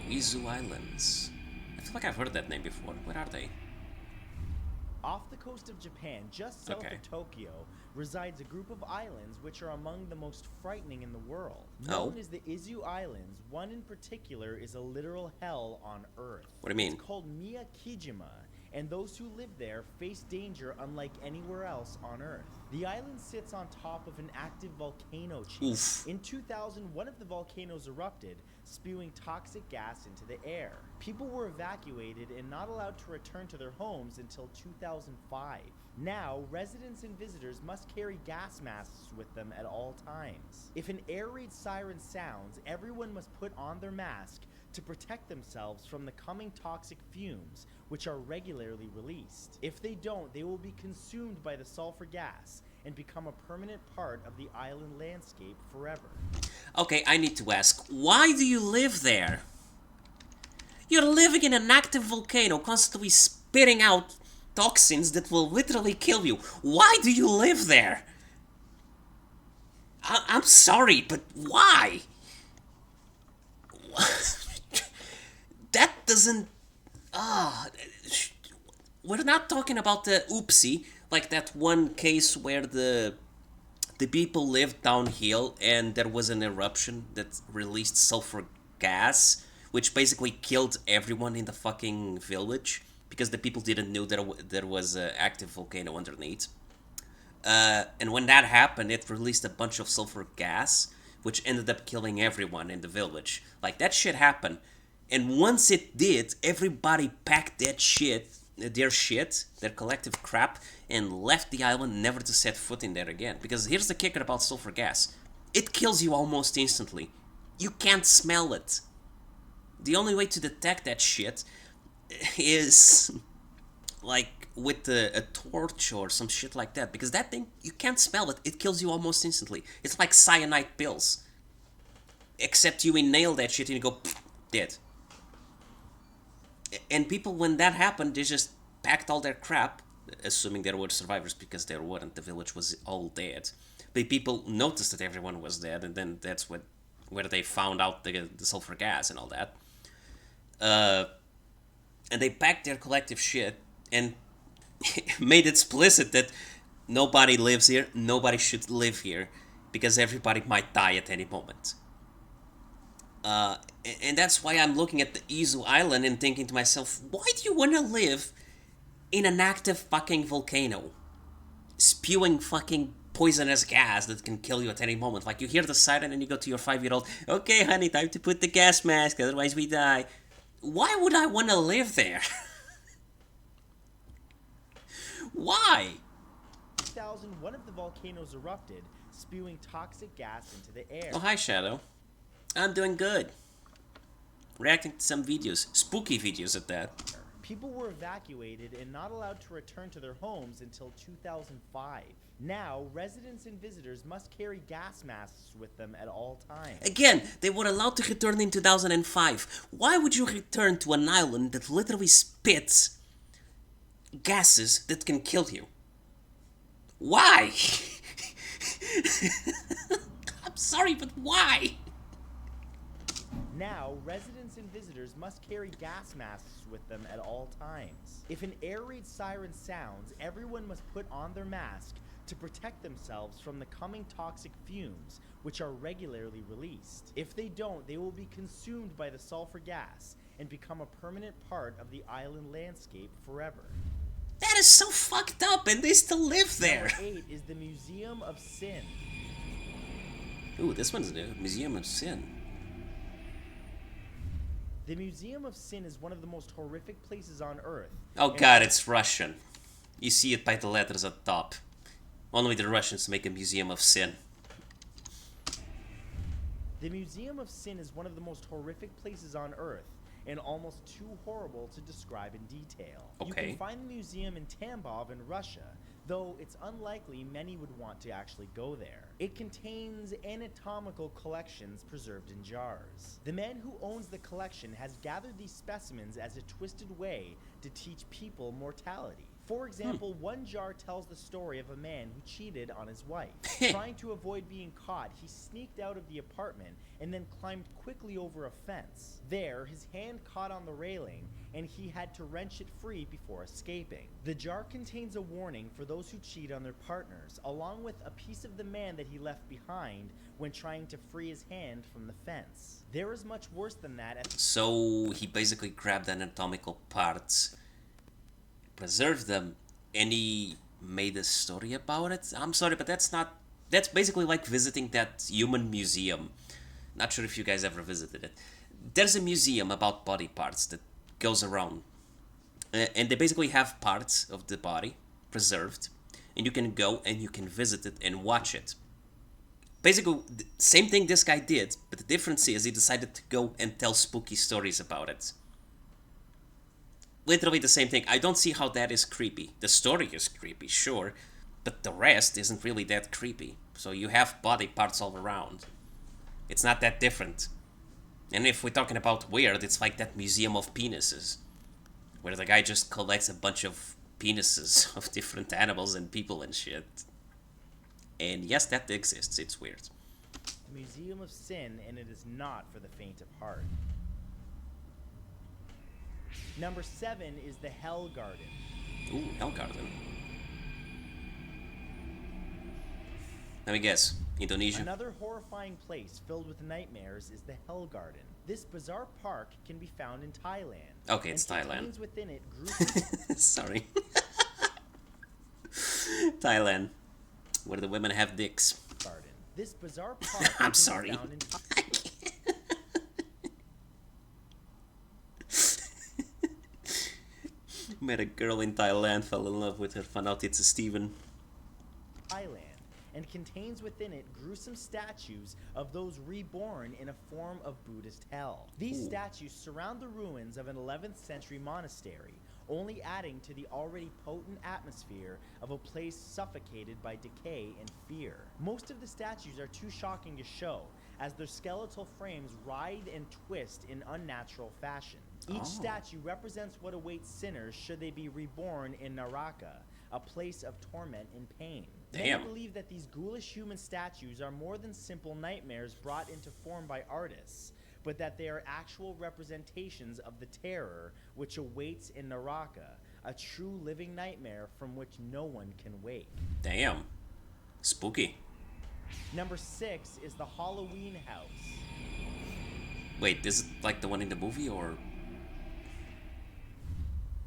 Izu Islands. I feel like I've heard that name before. Where are they? Off the coast of Japan, just south Okay. of Tokyo, resides a group of islands which are among the most frightening in the world. Oh. Known as the Izu Islands, one in particular is a literal hell on Earth. What do you mean? It's called Miyakijima, and those who live there face danger unlike anywhere else on Earth. The island sits on top of an active volcano chain. Oof. In 2000, one of the volcanoes erupted, spewing toxic gas into the air. People were evacuated and not allowed to return to their homes until 2005. Now, residents and visitors must carry gas masks with them at all times. If an air raid siren sounds, everyone must put on their mask to protect themselves from the coming toxic fumes, which are regularly released. If they don't, they will be consumed by the sulfur gas and become a permanent part of the island landscape forever. Okay, I need to ask, why do you live there? You're living in an active volcano, constantly spitting out toxins that will literally kill you. Why do you live there? I'm sorry, but why? That doesn't... we're not talking about the oopsie, like that one case where the people lived downhill and there was an eruption that released sulfur gas, which basically killed everyone in the fucking village because the people didn't know there was an active volcano underneath. And when that happened, it released a bunch of sulfur gas, which ended up killing everyone in the village. Like, that shit happened. And once it did, everybody packed their collective crap, and left the island never to set foot in there again. Because here's the kicker about sulfur gas. It kills you almost instantly. You can't smell it. The only way to detect that shit is like with a torch or some shit like that. Because that thing, you can't smell it. It kills you almost instantly. It's like cyanide pills. Except you inhale that shit and you go, dead. And people, when that happened, they just packed all their crap, assuming there were survivors, because there weren't. The village was all dead. But people noticed that everyone was dead, and then that's where they found out the sulfur gas and all that. And they packed their collective shit and made it explicit that nobody lives here, nobody should live here, because everybody might die at any moment. And that's why I'm looking at the Izu Island and thinking to myself, why do you want to live in an active fucking volcano? Spewing fucking poisonous gas that can kill you at any moment. Like, you hear the siren and you go to your 5-year-old, okay, honey, time to put the gas mask, otherwise we die. Why would I want to live there? Why? 2000, one of the volcanoes erupted, spewing toxic gas into the air. Oh, hi, Shadow. I'm doing good. Reacting to some videos. Spooky videos at that. People were evacuated and not allowed to return to their homes until 2005. Now, residents and visitors must carry gas masks with them at all times. Again, they were allowed to return in 2005. Why would you return to an island that literally spits gases that can kill you? Why? I'm sorry, but why? Now, residents and visitors must carry gas masks with them at all times. If an air raid siren sounds, everyone must put on their mask to protect themselves from the coming toxic fumes, which are regularly released. If they don't, they will be consumed by the sulfur gas and become a permanent part of the island landscape forever. That is so fucked up, and they still live there. Number 8 is the Museum of Sin. Ooh, this one's new. Museum of Sin. The Museum of Sin is one of the most horrific places on Earth. Oh god, it's Russian. You see it by the letters at the top. Only the Russians make a Museum of Sin. The Museum of Sin is one of the most horrific places on Earth, and almost too horrible to describe in detail. Okay. You can find the museum in Tambov in Russia, though it's unlikely many would want to actually go there. It contains anatomical collections preserved in jars. The man who owns the collection has gathered these specimens as a twisted way to teach people mortality. For example, one jar tells the story of a man who cheated on his wife. Trying to avoid being caught, he sneaked out of the apartment and then climbed quickly over a fence. There, his hand caught on the railing, and he had to wrench it free before escaping. The jar contains a warning for those who cheat on their partners, along with a piece of the man that he left behind when trying to free his hand from the fence. There is much worse than that. So he basically grabbed anatomical parts preserved them, and he made a story about it. I'm sorry, but that's not. That's basically like visiting that human museum. Not sure if you guys ever visited it. There's a museum about body parts that goes around, and they basically have parts of the body preserved, and you can go and you can visit it and watch it. Basically, same thing this guy did, but the difference is he decided to go and tell spooky stories about it. Literally the same thing. I don't see how that is creepy. The story is creepy, sure, but the rest isn't really that creepy. So you have body parts all around. It's not that different. And if we're talking about weird, it's like that museum of penises, where the guy just collects a bunch of penises of different animals and people and shit. And yes, that exists. It's weird. The Museum of Sin, and it is not for the faint of heart. Number 7 is the Hell Garden. Ooh, Hell Garden. Let me guess. Indonesia? Another horrifying place filled with nightmares is the Hell Garden. This bizarre park can be found in Thailand. Okay, it's and Thailand. Contains within it gruesome Sorry. Thailand, where the women have dicks. garden. This bizarre park I'm can sorry. be found in Met a girl in Thailand, fell in love with her, found out it's a Steven. Thailand, and contains within it gruesome statues of those reborn in a form of Buddhist hell. These Ooh. statues surround the ruins of an 11th century monastery, only adding to the already potent atmosphere of a place suffocated by decay and fear. Most of the statues are too shocking to show, as their skeletal frames writhe and twist in unnatural fashion. Each statue represents what awaits sinners should they be reborn in Naraka, a place of torment and pain. Damn. Many believe that these ghoulish human statues are more than simple nightmares brought into form by artists, but that they are actual representations of the terror which awaits in Naraka, a true living nightmare from which no one can wake. Damn. Spooky. Number 6 is the Halloween House. Wait, is it like the one in the movie, or...?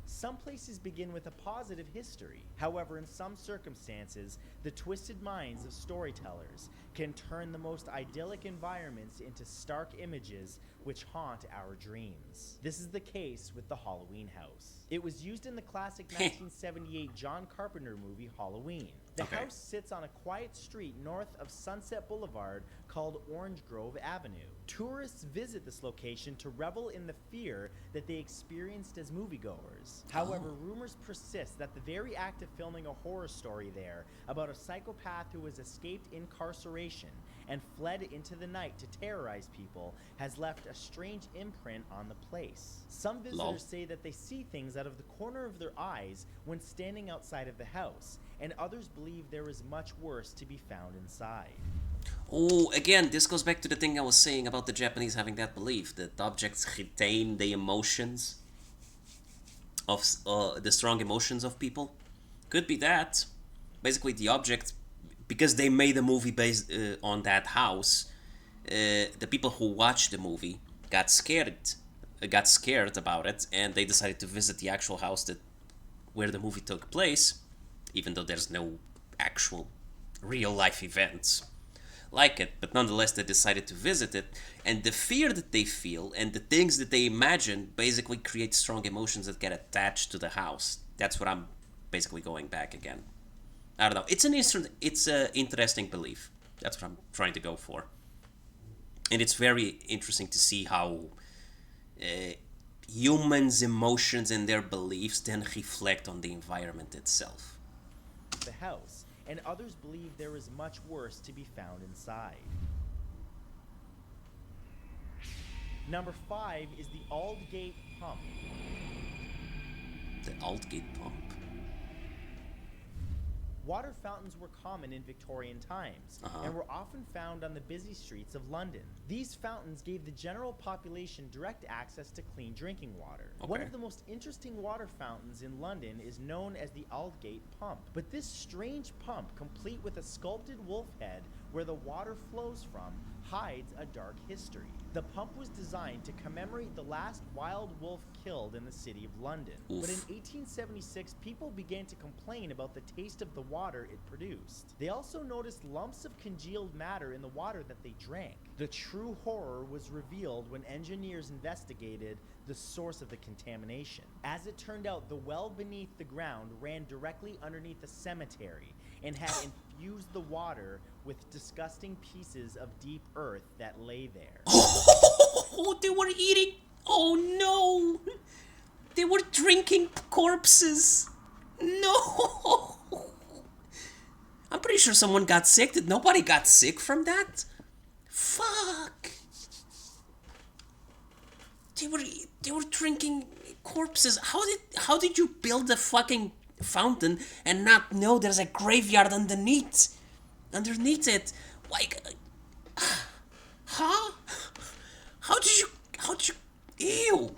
Some places begin with a positive history. However, in some circumstances, the twisted minds of storytellers can turn the most idyllic environments into stark images which haunt our dreams. This is the case with the Halloween House. It was used in the classic 1978 John Carpenter movie Halloween. The Okay. house sits on a quiet street north of Sunset Boulevard called Orange Grove Avenue. Tourists visit this location to revel in the fear that they experienced as moviegoers. However, rumors persist that the very act of filming a horror story there about a psychopath who has escaped incarceration and fled into the night to terrorize people has left a strange imprint on the place. Some visitors Lol. say that they see things out of the corner of their eyes when standing outside of the house, and others believe there is much worse to be found inside. Oh, again, this goes back to the thing I was saying about the Japanese having that belief that objects retain the emotions of the strong emotions of people. Could be that. Basically, the object, because they made a movie based on that house, the people who watched the movie got scared about it, and they decided to visit the actual house where the movie took place, even though there's no actual real life events like it, but nonetheless they decided to visit it, and the fear that they feel and the things that they imagine basically create strong emotions that get attached to the house. That's what I'm basically going back again. I don't know. It's an interesting belief. That's what I'm trying to go for, and it's very interesting to see how humans' emotions and their beliefs then reflect on the environment itself. The house, and others believe there is much worse to be found inside. Number 5 is the Aldgate Pump. The Aldgate Pump. Water fountains were common in Victorian times and were often found on the busy streets of London. These fountains gave the general population direct access to clean drinking water. One Okay. of the most interesting water fountains in London is known as the Aldgate Pump. But this strange pump, complete with a sculpted wolf head where the water flows from, hides a dark history. The pump was designed to commemorate the last wild wolf killed in the city of London. Oof. But in 1876, people began to complain about the taste of the water it produced. They also noticed lumps of congealed matter in the water that they drank. The true horror was revealed when engineers investigated the source of the contamination. As it turned out, the well beneath the ground ran directly underneath a cemetery and had infused the water with disgusting pieces of deep earth that lay there. Oh, they were eating. Oh no! They were drinking corpses. No! I'm pretty sure someone got sick. Did nobody got sick from that? Fuck! They were drinking corpses. How did you build a fucking fountain and not know there's a graveyard underneath it? Like, huh? How did you? Ew!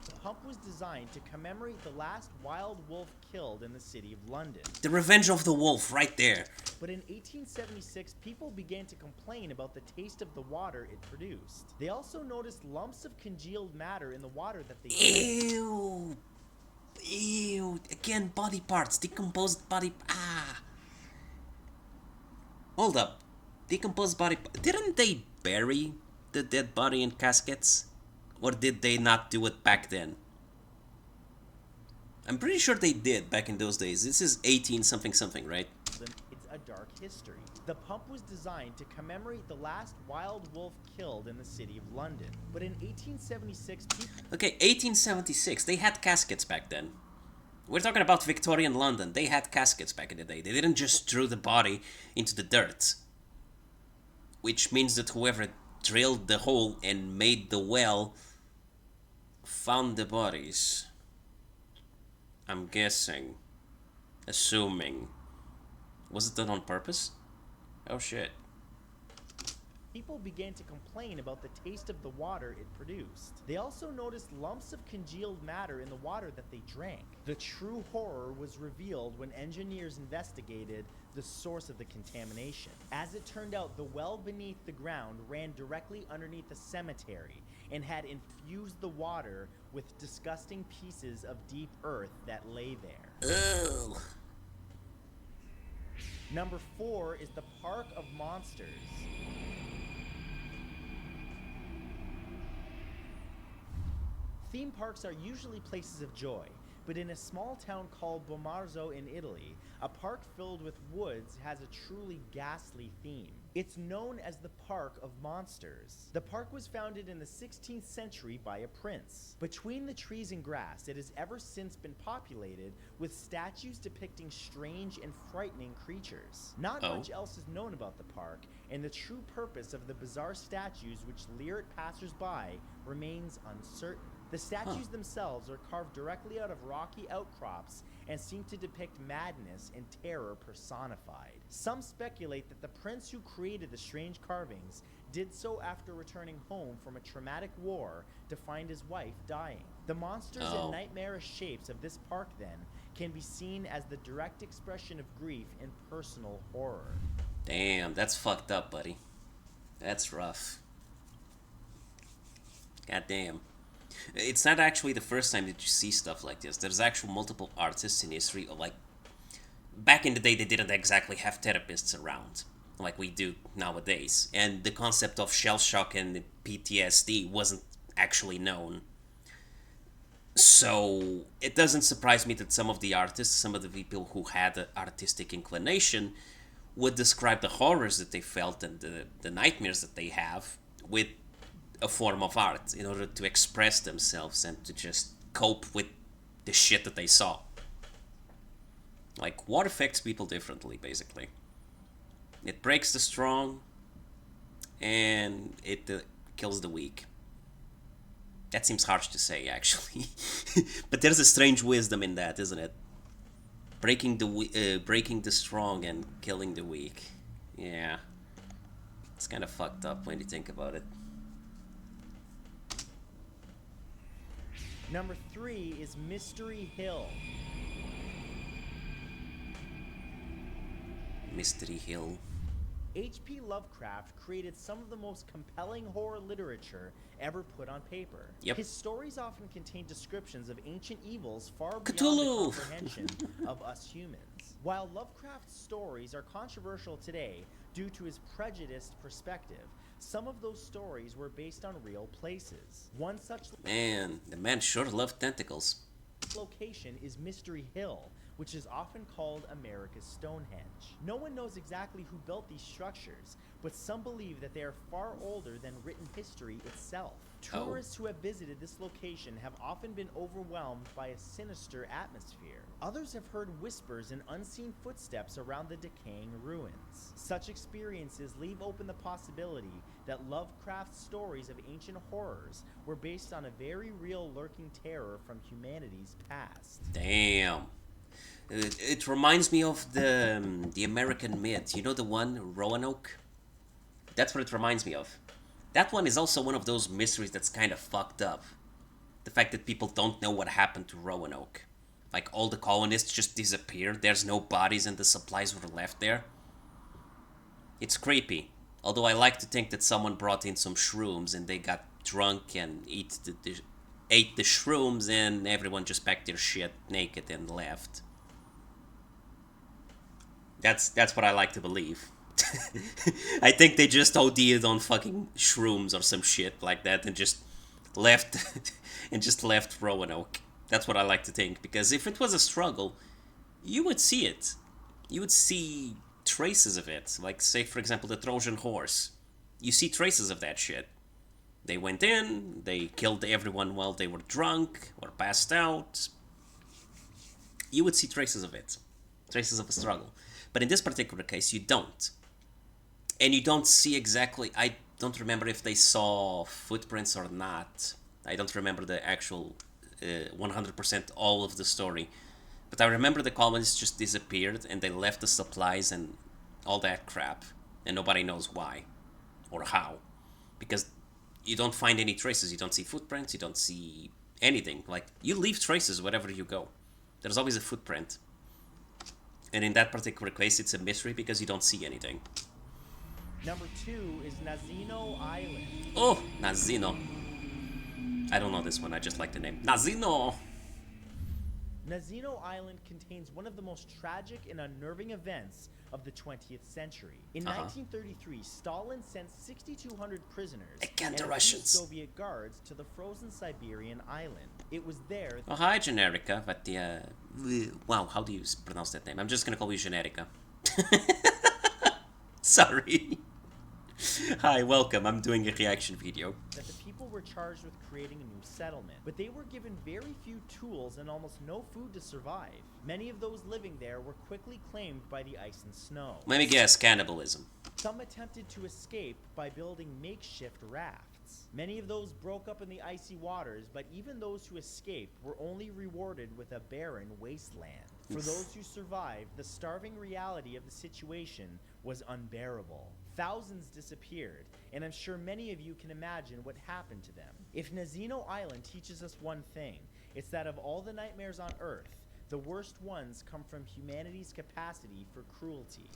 The pump was designed to commemorate the last wild wolf killed in the city of London. The Revenge of the Wolf, right there. But in 1876, people began to complain about the taste of the water it produced. They also noticed lumps of congealed matter in the water that they drank. Ew. Again, body parts. Decomposed body... Hold up. Decomposed body... Didn't they bury the dead body in caskets? Or did they not do it back then? I'm pretty sure they did back in those days. This is 18 something something, right? It's a dark history. The pump was designed to commemorate the last wild wolf killed in the city of London. But in 1876, Okay, 1876. They had caskets back then. We're talking about Victorian London. They had caskets back in the day. They didn't just throw the body into the dirt. Which means that whoever drilled the hole and made the well found the bodies. I'm guessing. Assuming. Was it done on purpose? Oh shit. people began to complain about the taste of the water it produced. They also noticed lumps of congealed matter in the water that they drank. The true horror was revealed when engineers investigated the source of the contamination. As it turned out, the well beneath the ground ran directly underneath a cemetery and had infused the water with disgusting pieces of deep earth that lay there. Ugh. Number 4 is the Park of Monsters. Theme parks are usually places of joy, but in a small town called Bomarzo in Italy, a park filled with woods has a truly ghastly theme. It's known as the Park of Monsters. The park was founded in the 16th century by a prince. Between the trees and grass, it has ever since been populated with statues depicting strange and frightening creatures. Not much else is known about the park, and the true purpose of the bizarre statues which leer at passers-by remains uncertain. The statues themselves are carved directly out of rocky outcrops and seem to depict madness and terror personified. Some speculate that the prince who created the strange carvings did so after returning home from a traumatic war to find his wife dying. The monsters and nightmarish shapes of this park, then, can be seen as the direct expression of grief and personal horror. Damn, that's fucked up, buddy. That's rough. God damn. It's not actually the first time that you see stuff like this. There's actual multiple artists in history, like, back in the day they didn't exactly have therapists around, like we do nowadays. And the concept of shell shock and PTSD wasn't actually known. So, it doesn't surprise me that some of the artists, some of the people who had an artistic inclination, would describe the horrors that they felt and the nightmares that they have with a form of art in order to express themselves and to just cope with the shit that they saw. Like, what affects people differently, basically? It breaks the strong, and it kills the weak. That seems harsh to say, actually. But there's a strange wisdom in that, isn't it? Breaking the strong and killing the weak. Yeah. It's kind of fucked up when you think about it. Number 3 is Mystery Hill. Mystery Hill. H.P. Lovecraft created some of the most compelling horror literature ever put on paper. Yep. His stories often contain descriptions of ancient evils far beyond Cthulhu! the comprehension of us humans. While Lovecraft's stories are controversial today due to his prejudiced perspective, some of those stories were based on real places. One such Man, the man sure loved tentacles. location is Mystery Hill, which is often called America's Stonehenge. No one knows exactly who built these structures, but some believe that they are far older than written history itself. Oh. Tourists who have visited this location have often been overwhelmed by a sinister atmosphere. Others have heard whispers and unseen footsteps around the decaying ruins. Such experiences leave open the possibility that Lovecraft's stories of ancient horrors were based on a very real lurking terror from humanity's past. Damn. It reminds me of the American Myth. You know the one, Roanoke? That's what it reminds me of. That one is also one of those mysteries that's kind of fucked up. The fact that people don't know what happened to Roanoke. Like, all the colonists just disappeared, there's no bodies and the supplies were left there. It's creepy. Although I like to think that someone brought in some shrooms and they got drunk and ate the shrooms and everyone just packed their shit naked and left. That's what I like to believe. I think they just OD'd on fucking shrooms or some shit like that and just left Roanoke. That's what I like to think, because if it was a struggle, you would see it. You would see traces of it. Like, say, for example, the Trojan horse. You see traces of that shit. They went in, they killed everyone while they were drunk or passed out. You would see traces of it. Traces of a struggle. But in this particular case, you don't. And you don't see exactly... I don't remember if they saw footprints or not. I don't remember the actual 100% all of the story. But I remember the colonists just disappeared and they left the supplies and all that crap. And nobody knows why or how. Because you don't find any traces. You don't see footprints. You don't see anything. Like, you leave traces wherever you go. There's always a footprint. And in that particular case, it's a mystery because you don't see anything. Number 2 is Nazino Island. Oh, Nazino. I don't know this one, I just like the name. Nazino! Nazino Island contains one of the most tragic and unnerving events of the 20th century. In 1933, Stalin sent 6,200 prisoners Again, the and Russians. Soviet guards to the frozen Siberian island. It was there... Oh, hi, Generica, but wow, how do you pronounce that name? I'm just gonna call you Generica. Sorry. Hi, welcome, I'm doing a reaction video. that the people were charged with creating a new settlement, but they were given very few tools and almost no food to survive. Many of those living there were quickly claimed by the ice and snow. Let me guess, cannibalism. Some attempted to escape by building makeshift rafts. Many of those broke up in the icy waters, but even those who escaped were only rewarded with a barren wasteland. For those who survived, the starving reality of the situation was unbearable. Thousands disappeared, and I'm sure many of you can imagine what happened to them. If Nazino Island teaches us one thing, it's that of all the nightmares on Earth, the worst ones come from humanity's capacity for cruelty.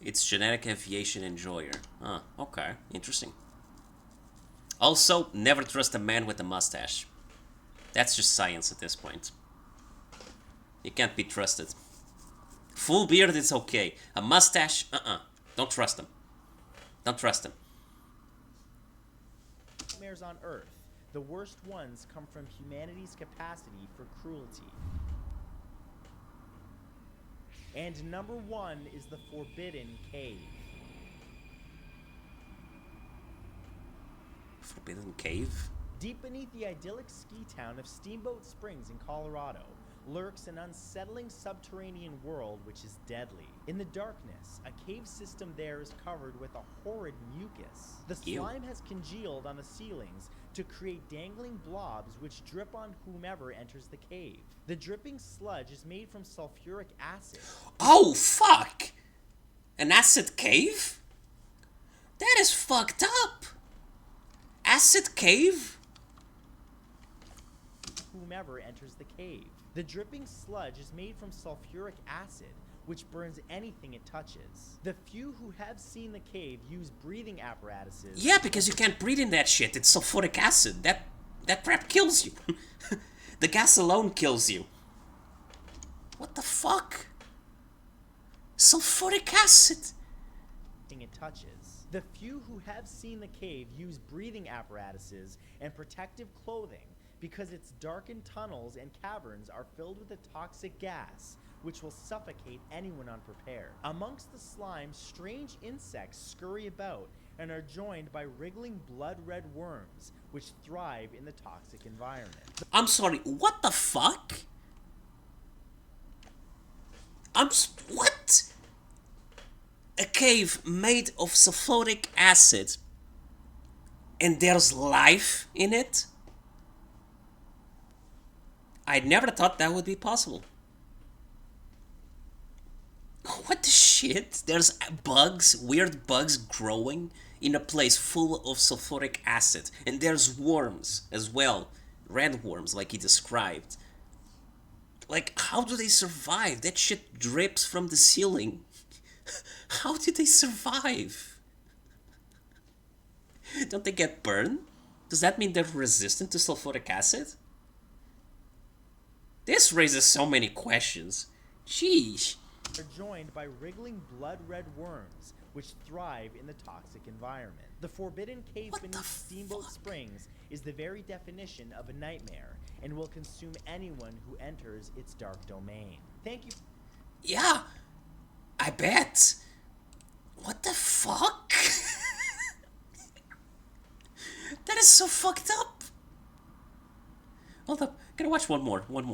It's genetic aviation enjoyer. Huh, okay, interesting. Also, never trust a man with a mustache. That's just science at this point. You can't be trusted. Full beard, it's okay. A mustache, don't trust him. Don't trust him. Nightmares on Earth, the worst ones come from humanity's capacity for cruelty. And number 1 is the Forbidden Cave. Forbidden Cave? Deep beneath the idyllic ski town of Steamboat Springs in Colorado lurks an unsettling subterranean world which is deadly. In the darkness, a cave system there is covered with a horrid mucus. The slime has congealed on the ceilings to create dangling blobs which drip on whomever enters the cave. The dripping sludge is made from sulfuric acid. Oh, fuck! An acid cave? That is fucked up! Acid cave? Whomever enters the cave. The dripping sludge is made from sulfuric acid, which burns anything it touches. The few who have seen the cave use breathing apparatuses. Yeah, because you can't breathe in that shit. It's sulfuric acid. That crap kills you. The gas alone kills you. What the fuck? Sulfuric acid. It touches. The few who have seen the cave use breathing apparatuses and protective clothing because its darkened tunnels and caverns are filled with a toxic gas which will suffocate anyone unprepared. Amongst the slime, strange insects scurry about and are joined by wriggling blood-red worms which thrive in the toxic environment. I'm sorry, what the fuck? What? A cave made of sulfuric acid and there's life in it? I never thought that would be possible. What the shit? There's bugs, weird bugs growing in a place full of sulfuric acid. And there's worms as well. Red worms, like he described. Like, how do they survive? That shit drips from the ceiling. How did they survive? Don't they get burned? Does that mean they're resistant to sulfuric acid? This raises so many questions. Sheesh. Are joined by wriggling blood-red worms which thrive in the toxic environment. The forbidden cave beneath Steamboat Springs is the very definition of a nightmare and will consume anyone who enters its dark domain. Thank you. Yeah, I bet. What the fuck? That is so fucked up. Hold up, gotta watch one more. Which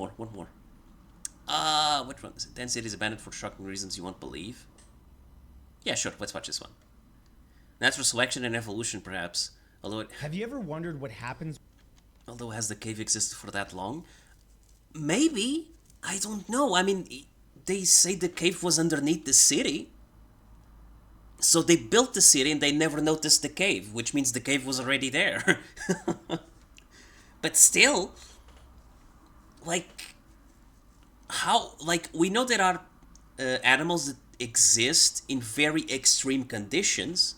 one is it? 10 cities abandoned for shocking reasons you won't believe. Yeah, sure, let's watch this one. Natural selection and evolution, perhaps. Have you ever wondered what happens? Although has the cave existed for that long? Maybe. I don't know. I mean, they say the cave was underneath the city. So they built the city and they never noticed the cave, which means the cave was already there. But still, like, how, like, we know there are animals that exist in very extreme conditions,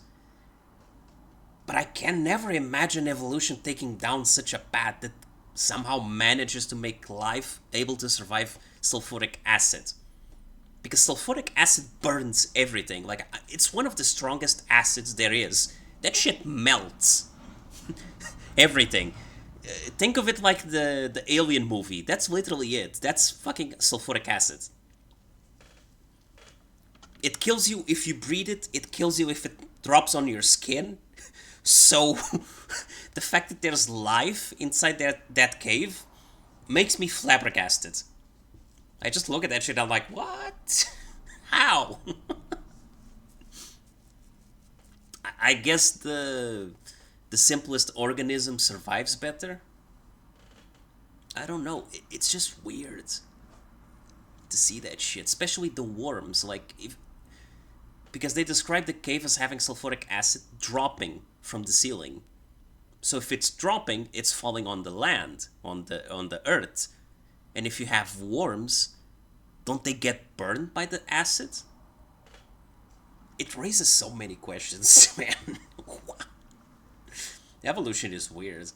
but I can never imagine evolution taking down such a path that somehow manages to make life able to survive sulfuric acid. Because sulfuric acid burns everything. Like, it's one of the strongest acids there is. That shit melts everything. Think of it like the Alien movie. That's literally it. That's fucking sulfuric acid. It kills you if you breathe it. It kills you if it drops on your skin. So, the fact that there's life inside that cave makes me flabbergasted. I just look at that shit and I'm like, what? How? I guess the simplest organism survives better. I don't know. It's just weird to see that shit, especially the worms. Like, because they describe the cave as having sulfuric acid dropping from the ceiling. So if it's dropping, it's falling on the land, on the earth. And if you have worms, don't they get burned by the acid? It raises so many questions, man. Evolution is weird.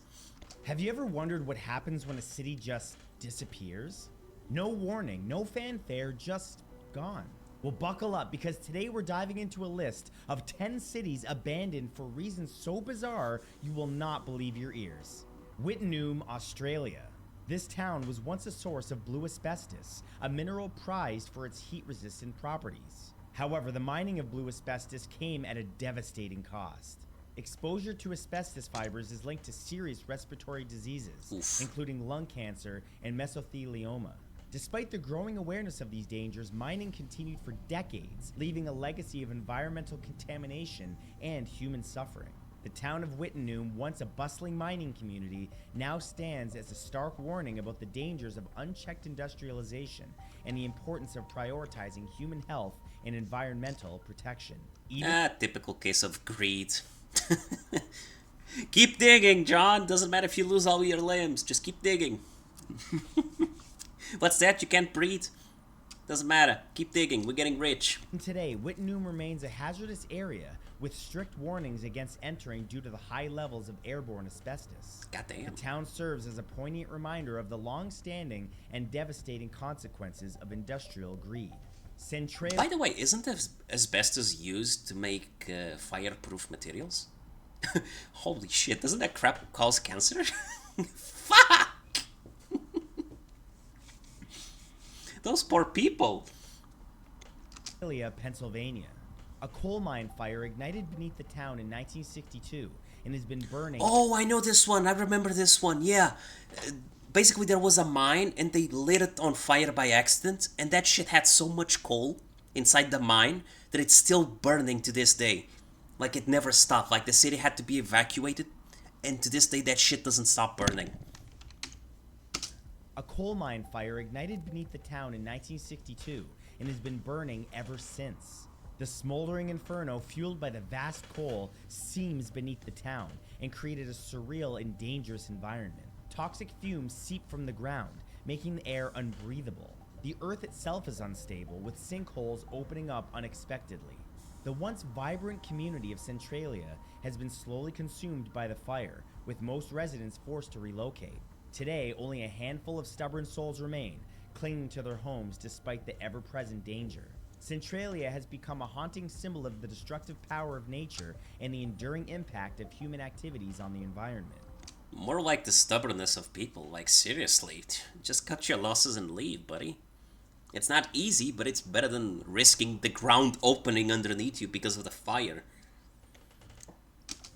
Have you ever wondered what happens when a city just disappears? No warning, no fanfare, just gone. Well, buckle up, because today we're diving into a list of 10 cities abandoned for reasons so bizarre you will not believe your ears. Wittenoom, Australia. This town was once a source of blue asbestos, a mineral prized for its heat-resistant properties. However, the mining of blue asbestos came at a devastating cost. Exposure to asbestos fibers is linked to serious respiratory diseases, including lung cancer and mesothelioma. Despite the growing awareness of these dangers, mining continued for decades, leaving a legacy of environmental contamination and human suffering. The town of Wittenoom, once a bustling mining community, now stands as a stark warning about the dangers of unchecked industrialization and the importance of prioritizing human health and environmental protection. Typical case of greed. Keep digging, John. Doesn't matter if you lose all your limbs. Just keep digging. What's that? You can't breathe? Doesn't matter. Keep digging. We're getting rich. Today, Wittenoom remains a hazardous area with strict warnings against entering due to the high levels of airborne asbestos. Goddamn. The town serves as a poignant reminder of the long-standing and devastating consequences of industrial greed. Centralia. By the way, isn't asbestos used to make fireproof materials? Holy shit, doesn't that crap cause cancer? Fuck! Those poor people. Pennsylvania. A coal mine fire ignited beneath the town in 1962 and has been burning. Oh, I know this one. I remember this one. Yeah. Basically, there was a mine and they lit it on fire by accident, and that shit had so much coal inside the mine that it's still burning to this day. Like, it never stopped. Like, the city had to be evacuated, and to this day, that shit doesn't stop burning. A coal mine fire ignited beneath the town in 1962 and has been burning ever since. The smoldering inferno, fueled by the vast coal, seems beneath the town and created a surreal and dangerous environment. Toxic fumes seep from the ground, making the air unbreathable. The earth itself is unstable, with sinkholes opening up unexpectedly. The once vibrant community of Centralia has been slowly consumed by the fire, with most residents forced to relocate. Today, only a handful of stubborn souls remain, clinging to their homes despite the ever-present danger. Centralia has become a haunting symbol of the destructive power of nature and the enduring impact of human activities on the environment. More like the stubbornness of people. Like, seriously, just cut your losses and leave, buddy. It's not easy, but it's better than risking the ground opening underneath you because of the fire.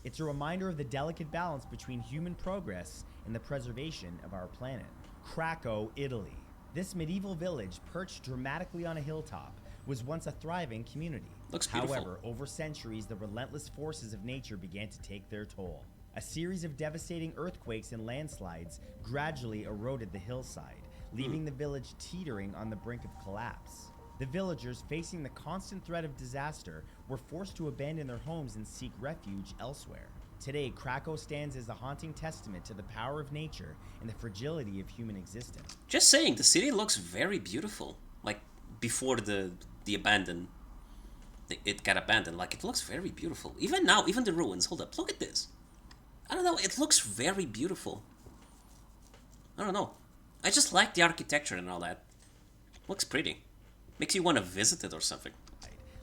It's a reminder of the delicate balance between human progress and the preservation of our planet. Krakow, Italy. This medieval village, perched dramatically on a hilltop, was once a thriving community. Looks beautiful. However, over centuries, the relentless forces of nature began to take their toll. A series of devastating earthquakes and landslides gradually eroded the hillside, leaving the village teetering on the brink of collapse. The villagers, facing the constant threat of disaster, were forced to abandon their homes and seek refuge elsewhere. Today, Krakow stands as a haunting testament to the power of nature and the fragility of human existence. Just saying, the city looks very beautiful. Like, before the abandon, it got abandoned. Like, it looks very beautiful. Even now, even the ruins. Hold up, look at this. I don't know, it looks very beautiful. I don't know. I just like the architecture and all that. Looks pretty. Makes you want to visit it or something.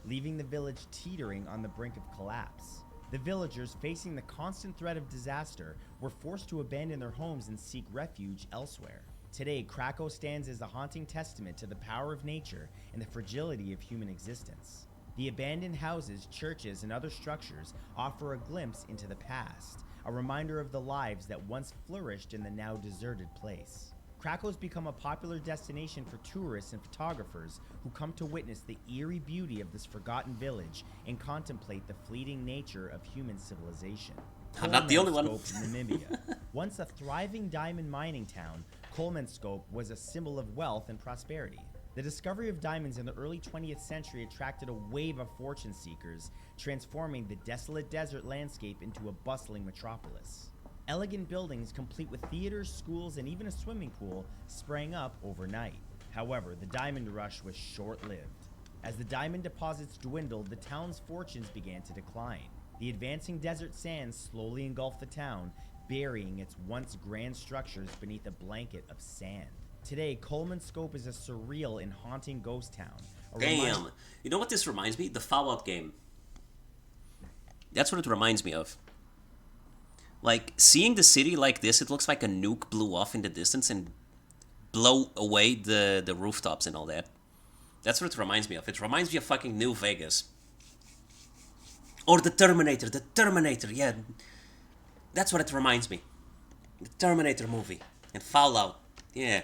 Leaving the village teetering on the brink of collapse. The villagers, facing the constant threat of disaster, were forced to abandon their homes and seek refuge elsewhere. Today, Krakow stands as a haunting testament to the power of nature and the fragility of human existence. The abandoned houses, churches, and other structures offer a glimpse into the past, a reminder of the lives that once flourished in the now deserted place. Krakow's become a popular destination for tourists and photographers who come to witness the eerie beauty of this forgotten village and contemplate the fleeting nature of human civilization. I'm not the only one. Namibia. Once a thriving diamond mining town, Kolmanskop was a symbol of wealth and prosperity. The discovery of diamonds in the early 20th century attracted a wave of fortune seekers, transforming the desolate desert landscape into a bustling metropolis. Elegant buildings, complete with theaters, schools, and even a swimming pool, sprang up overnight. However, the diamond rush was short-lived. As the diamond deposits dwindled, the town's fortunes began to decline. The advancing desert sands slowly engulfed the town, burying its once grand structures beneath a blanket of sand. Today, Kolmanskop is a surreal and haunting ghost town. Damn. You know what this reminds me? The Fallout game. That's what it reminds me of. Like, seeing the city like this, it looks like a nuke blew off in the distance and blow away the rooftops and all that. That's what it reminds me of. It reminds me of fucking New Vegas. Or the Terminator, yeah. That's what it reminds me. The Terminator movie. And Fallout, yeah.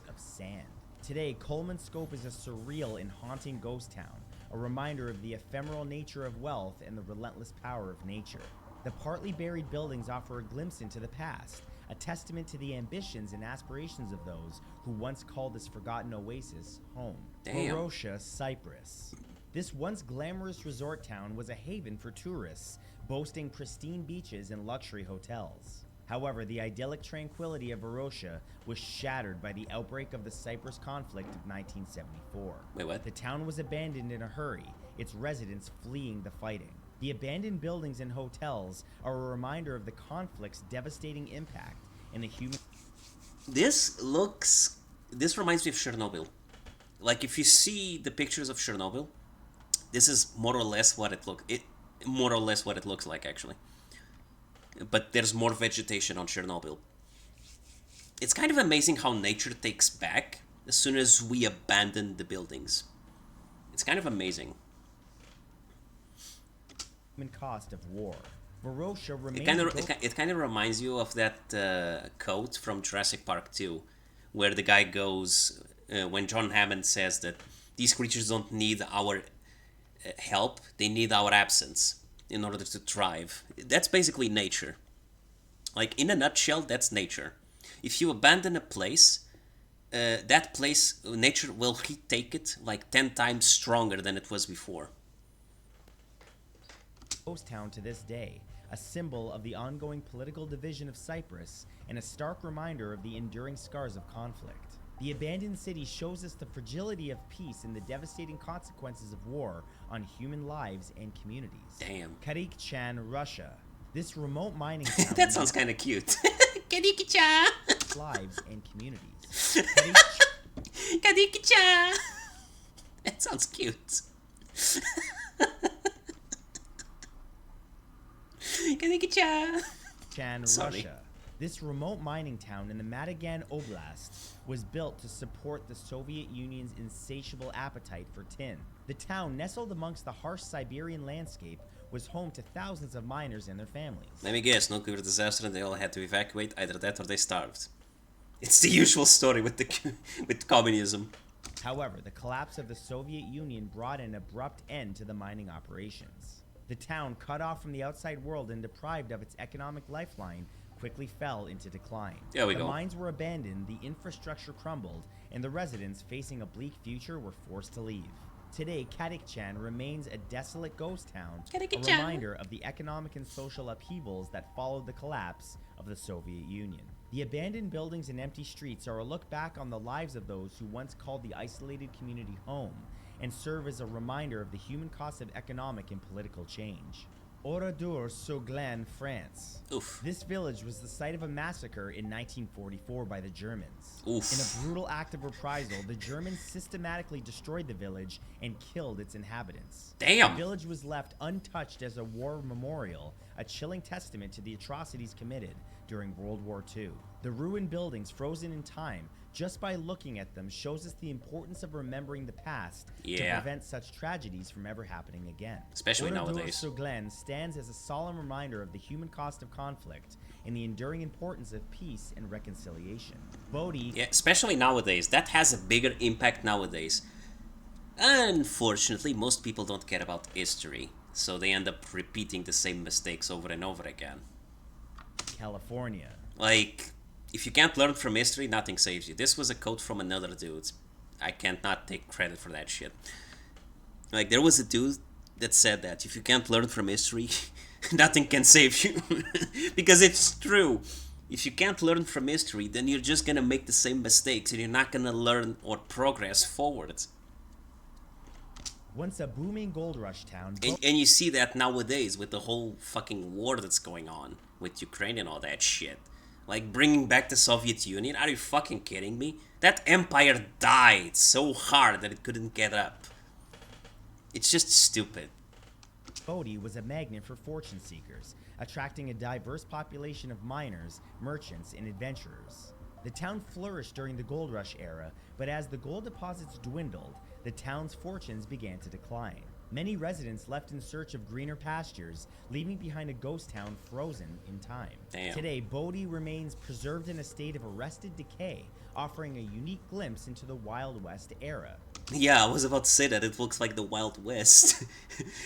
Of sand. Today, Kolmanskop is a surreal and haunting ghost town, a reminder of the ephemeral nature of wealth and the relentless power of nature. The partly buried buildings offer a glimpse into the past, a testament to the ambitions and aspirations of those who once called this forgotten oasis home. Varosha, Cyprus. This once glamorous resort town was a haven for tourists, boasting pristine beaches and luxury hotels. However, the idyllic tranquility of Varosha was shattered by the outbreak of the Cyprus conflict of 1974. Wait, what? The town was abandoned in a hurry, its residents fleeing the fighting. The abandoned buildings and hotels are a reminder of the conflict's devastating impact in the human... This reminds me of Chernobyl. Like, if you see the pictures of Chernobyl, this is more or less what it looks like, actually. But there's more vegetation on Chernobyl. It's kind of amazing how nature takes back as soon as we abandon the buildings. It's kind of amazing. Cost of war. Varosha remains... It kind of reminds you of that quote from Jurassic Park 2, where the guy goes, when John Hammond says that these creatures don't need our help, they need our absence in order to thrive. That's basically nature. Like, in a nutshell, that's nature. If you abandon a place, that place, nature will retake it like 10 times stronger than it was before. Ghost town to this day, a symbol of the ongoing political division of Cyprus and a stark reminder of the enduring scars of conflict. The abandoned city shows us the fragility of peace and the devastating consequences of war on human lives and communities. Damn. Karikchan, Russia. This remote mining town... That sounds kind of cute. Karikchan! ...lives and communities. Karikchan! That sounds cute. Karikchan, Russia. This remote mining town in the Matagan Oblast was built to support the Soviet Union's insatiable appetite for tin. The town, nestled amongst the harsh Siberian landscape, was home to thousands of miners and their families. Let me guess, nuclear disaster and they all had to evacuate, either that or they starved. It's the usual story with communism. However, the collapse of the Soviet Union brought an abrupt end to the mining operations. The town, cut off from the outside world and deprived of its economic lifeline, quickly fell into decline. There we go. The mines were abandoned, the infrastructure crumbled, and the residents, facing a bleak future, were forced to leave. Today, Karikchan remains a desolate ghost town, a reminder of the economic and social upheavals that followed the collapse of the Soviet Union. The abandoned buildings and empty streets are a look back on the lives of those who once called the isolated community home, and serve as a reminder of the human cost of economic and political change. Oradour-sur-Glane, France. Oof. This village was the site of a massacre in 1944 by the Germans. Oof. In a brutal act of reprisal, the Germans systematically destroyed the village and killed its inhabitants. Damn! The village was left untouched as a war memorial, a chilling testament to the atrocities committed during World War II. The ruined buildings, frozen in time, just by looking at them, shows us the importance of remembering the past to prevent such tragedies from ever happening again. Especially nowadays. Oradour-sur-Glane stands as a solemn reminder of the human cost of conflict and the enduring importance of peace and reconciliation. Bodhi... Yeah, especially nowadays. That has a bigger impact nowadays. Unfortunately, most people don't care about history, so they end up repeating the same mistakes over and over again. California. Like, if you can't learn from history, nothing saves you. This was a quote from another dude. I can't not take credit for that shit. Like, there was a dude that said that if you can't learn from history, nothing can save you. Because it's true. If you can't learn from history, then you're just gonna make the same mistakes and you're not gonna learn or progress forward. Once a booming gold rush town... And you see that nowadays with the whole fucking war that's going on with Ukraine and all that shit. Like, bringing back the Soviet Union? Are you fucking kidding me? That empire died so hard that it couldn't get up. It's just stupid. Bodhi was a magnet for fortune seekers, attracting a diverse population of miners, merchants, and adventurers. The town flourished during the gold rush era, but as the gold deposits dwindled, the town's fortunes began to decline. Many residents left in search of greener pastures, leaving behind a ghost town frozen in time. Damn. Today, Bodhi remains preserved in a state of arrested decay, offering a unique glimpse into the Wild West era. Yeah, I was about to say that. It looks like the Wild West.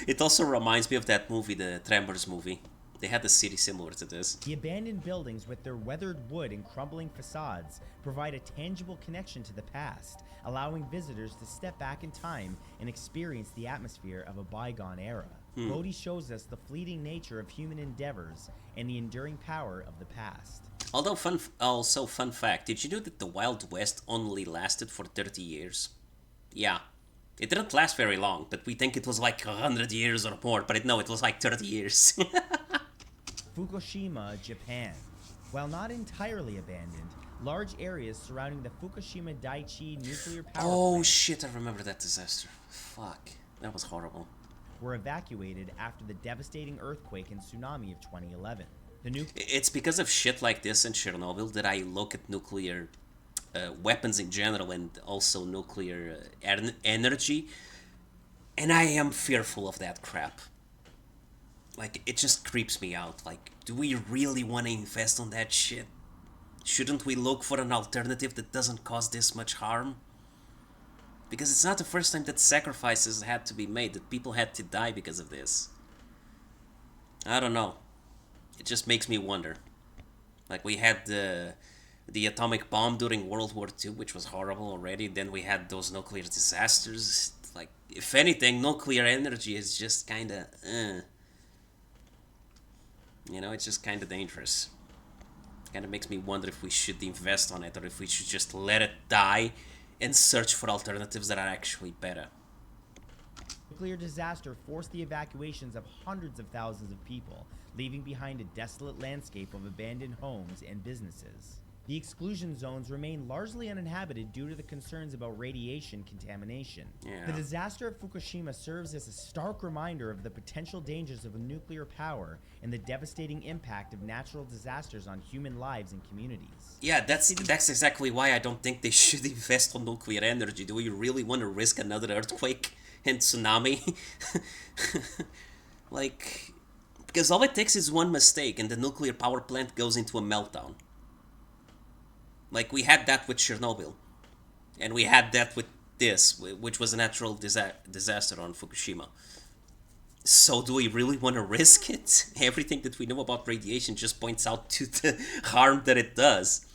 It also reminds me of that movie, the Tremors movie. They had the city similar to this. The abandoned buildings with their weathered wood and crumbling facades provide a tangible connection to the past, allowing visitors to step back in time and experience the atmosphere of a bygone era. Bodhi shows us the fleeting nature of human endeavors and the enduring power of the past. Although fun fact, did you know that the Wild West only lasted for 30 years? Yeah. It didn't last very long, but we think it was like 100 years or more, but no, it was like 30 years. Fukushima, Japan. While not entirely abandoned, large areas surrounding the Fukushima Daiichi nuclear power plant shit, I remember that disaster. Fuck. That was horrible. were evacuated after the devastating earthquake and tsunami of 2011. It's because of shit like this in Chernobyl that I look at nuclear weapons in general and also nuclear energy, and I am fearful of that crap. Like, it just creeps me out. Like, do we really want to invest on that shit? Shouldn't we look for an alternative that doesn't cause this much harm? Because it's not the first time that sacrifices had to be made, that people had to die because of this. I don't know. It just makes me wonder. Like, we had the atomic bomb during World War II, which was horrible already. Then we had those nuclear disasters. Like, if anything, nuclear energy is just kinda, You know, it's just kinda dangerous. Kinda makes me wonder if we should invest on it, or if we should just let it die and search for alternatives that are actually better. Nuclear disaster forced the evacuations of hundreds of thousands of people, leaving behind a desolate landscape of abandoned homes and businesses. The exclusion zones remain largely uninhabited due to the concerns about radiation contamination. Yeah. The disaster of Fukushima serves as a stark reminder of the potential dangers of nuclear power and the devastating impact of natural disasters on human lives and communities. Yeah, that's exactly why I don't think they should invest on nuclear energy. Do we really want to risk another earthquake and tsunami? Like, because all it takes is one mistake and the nuclear power plant goes into a meltdown. Like, we had that with Chernobyl. And we had that with this, which was a natural disaster on Fukushima. So do we really want to risk it? Everything that we know about radiation just points out to the harm that it does.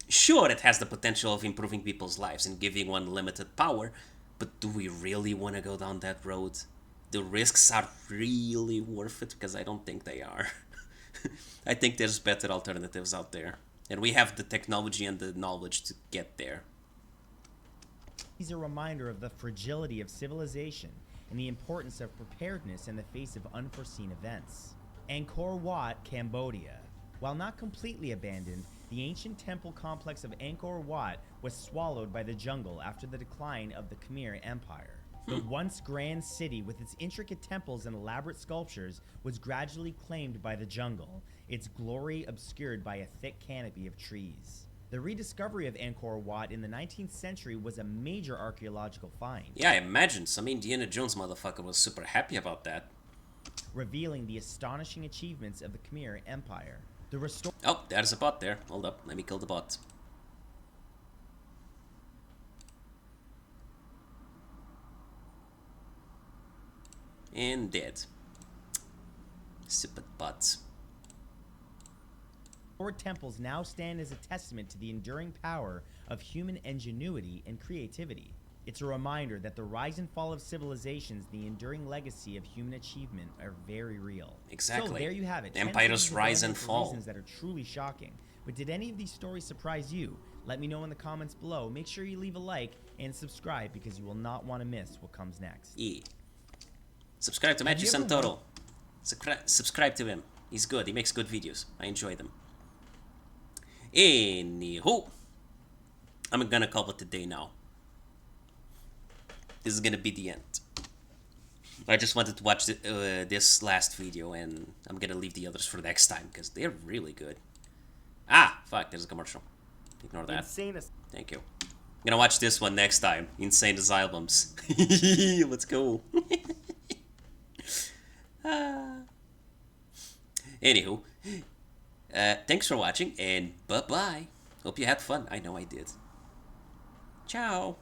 Sure, it has the potential of improving people's lives and giving one limited power, but do we really want to go down that road? The risks are really worth it? Because I don't think they are. I think there's better alternatives out there. And we have the technology and the knowledge to get there. He's a reminder of the fragility of civilization and the importance of preparedness in the face of unforeseen events. Angkor Wat, Cambodia. While not completely abandoned, the ancient temple complex of Angkor Wat was swallowed by the jungle after the decline of the Khmer Empire. The once grand city with its intricate temples and elaborate sculptures was gradually claimed by the jungle, its glory obscured by a thick canopy of trees. The rediscovery of Angkor Wat in the 19th century was a major archaeological find. Yeah, I imagine some Indiana Jones motherfucker was super happy about that. Revealing the astonishing achievements of the Khmer Empire. Oh, there's a bot there. Hold up, let me kill the bot. And dead. Stupid butts. Four temples now stand as a testament to the enduring power of human ingenuity and creativity. It's a reminder that the rise and fall of civilizations, the enduring legacy of human achievement, are very real. Exactly. So there you have it. Empires rise and fall. Reasons that are truly shocking. But did any of these stories surprise you? Let me know in the comments below. Make sure you leave a like and subscribe because you will not want to miss what comes next. Subscribe to Matthew Santoro. Subscribe to him. He's good. He makes good videos. I enjoy them. Anywho, I'm gonna call it a day now. This is gonna be the end. I just wanted to watch this last video, and I'm gonna leave the others for next time because they're really good. Ah, fuck! There's a commercial. Ignore that. Thank you. I'm gonna watch this one next time. Insane Asylums. Let's go. Anywho, thanks for watching, and bye-bye. Hope you had fun. I know I did. Ciao.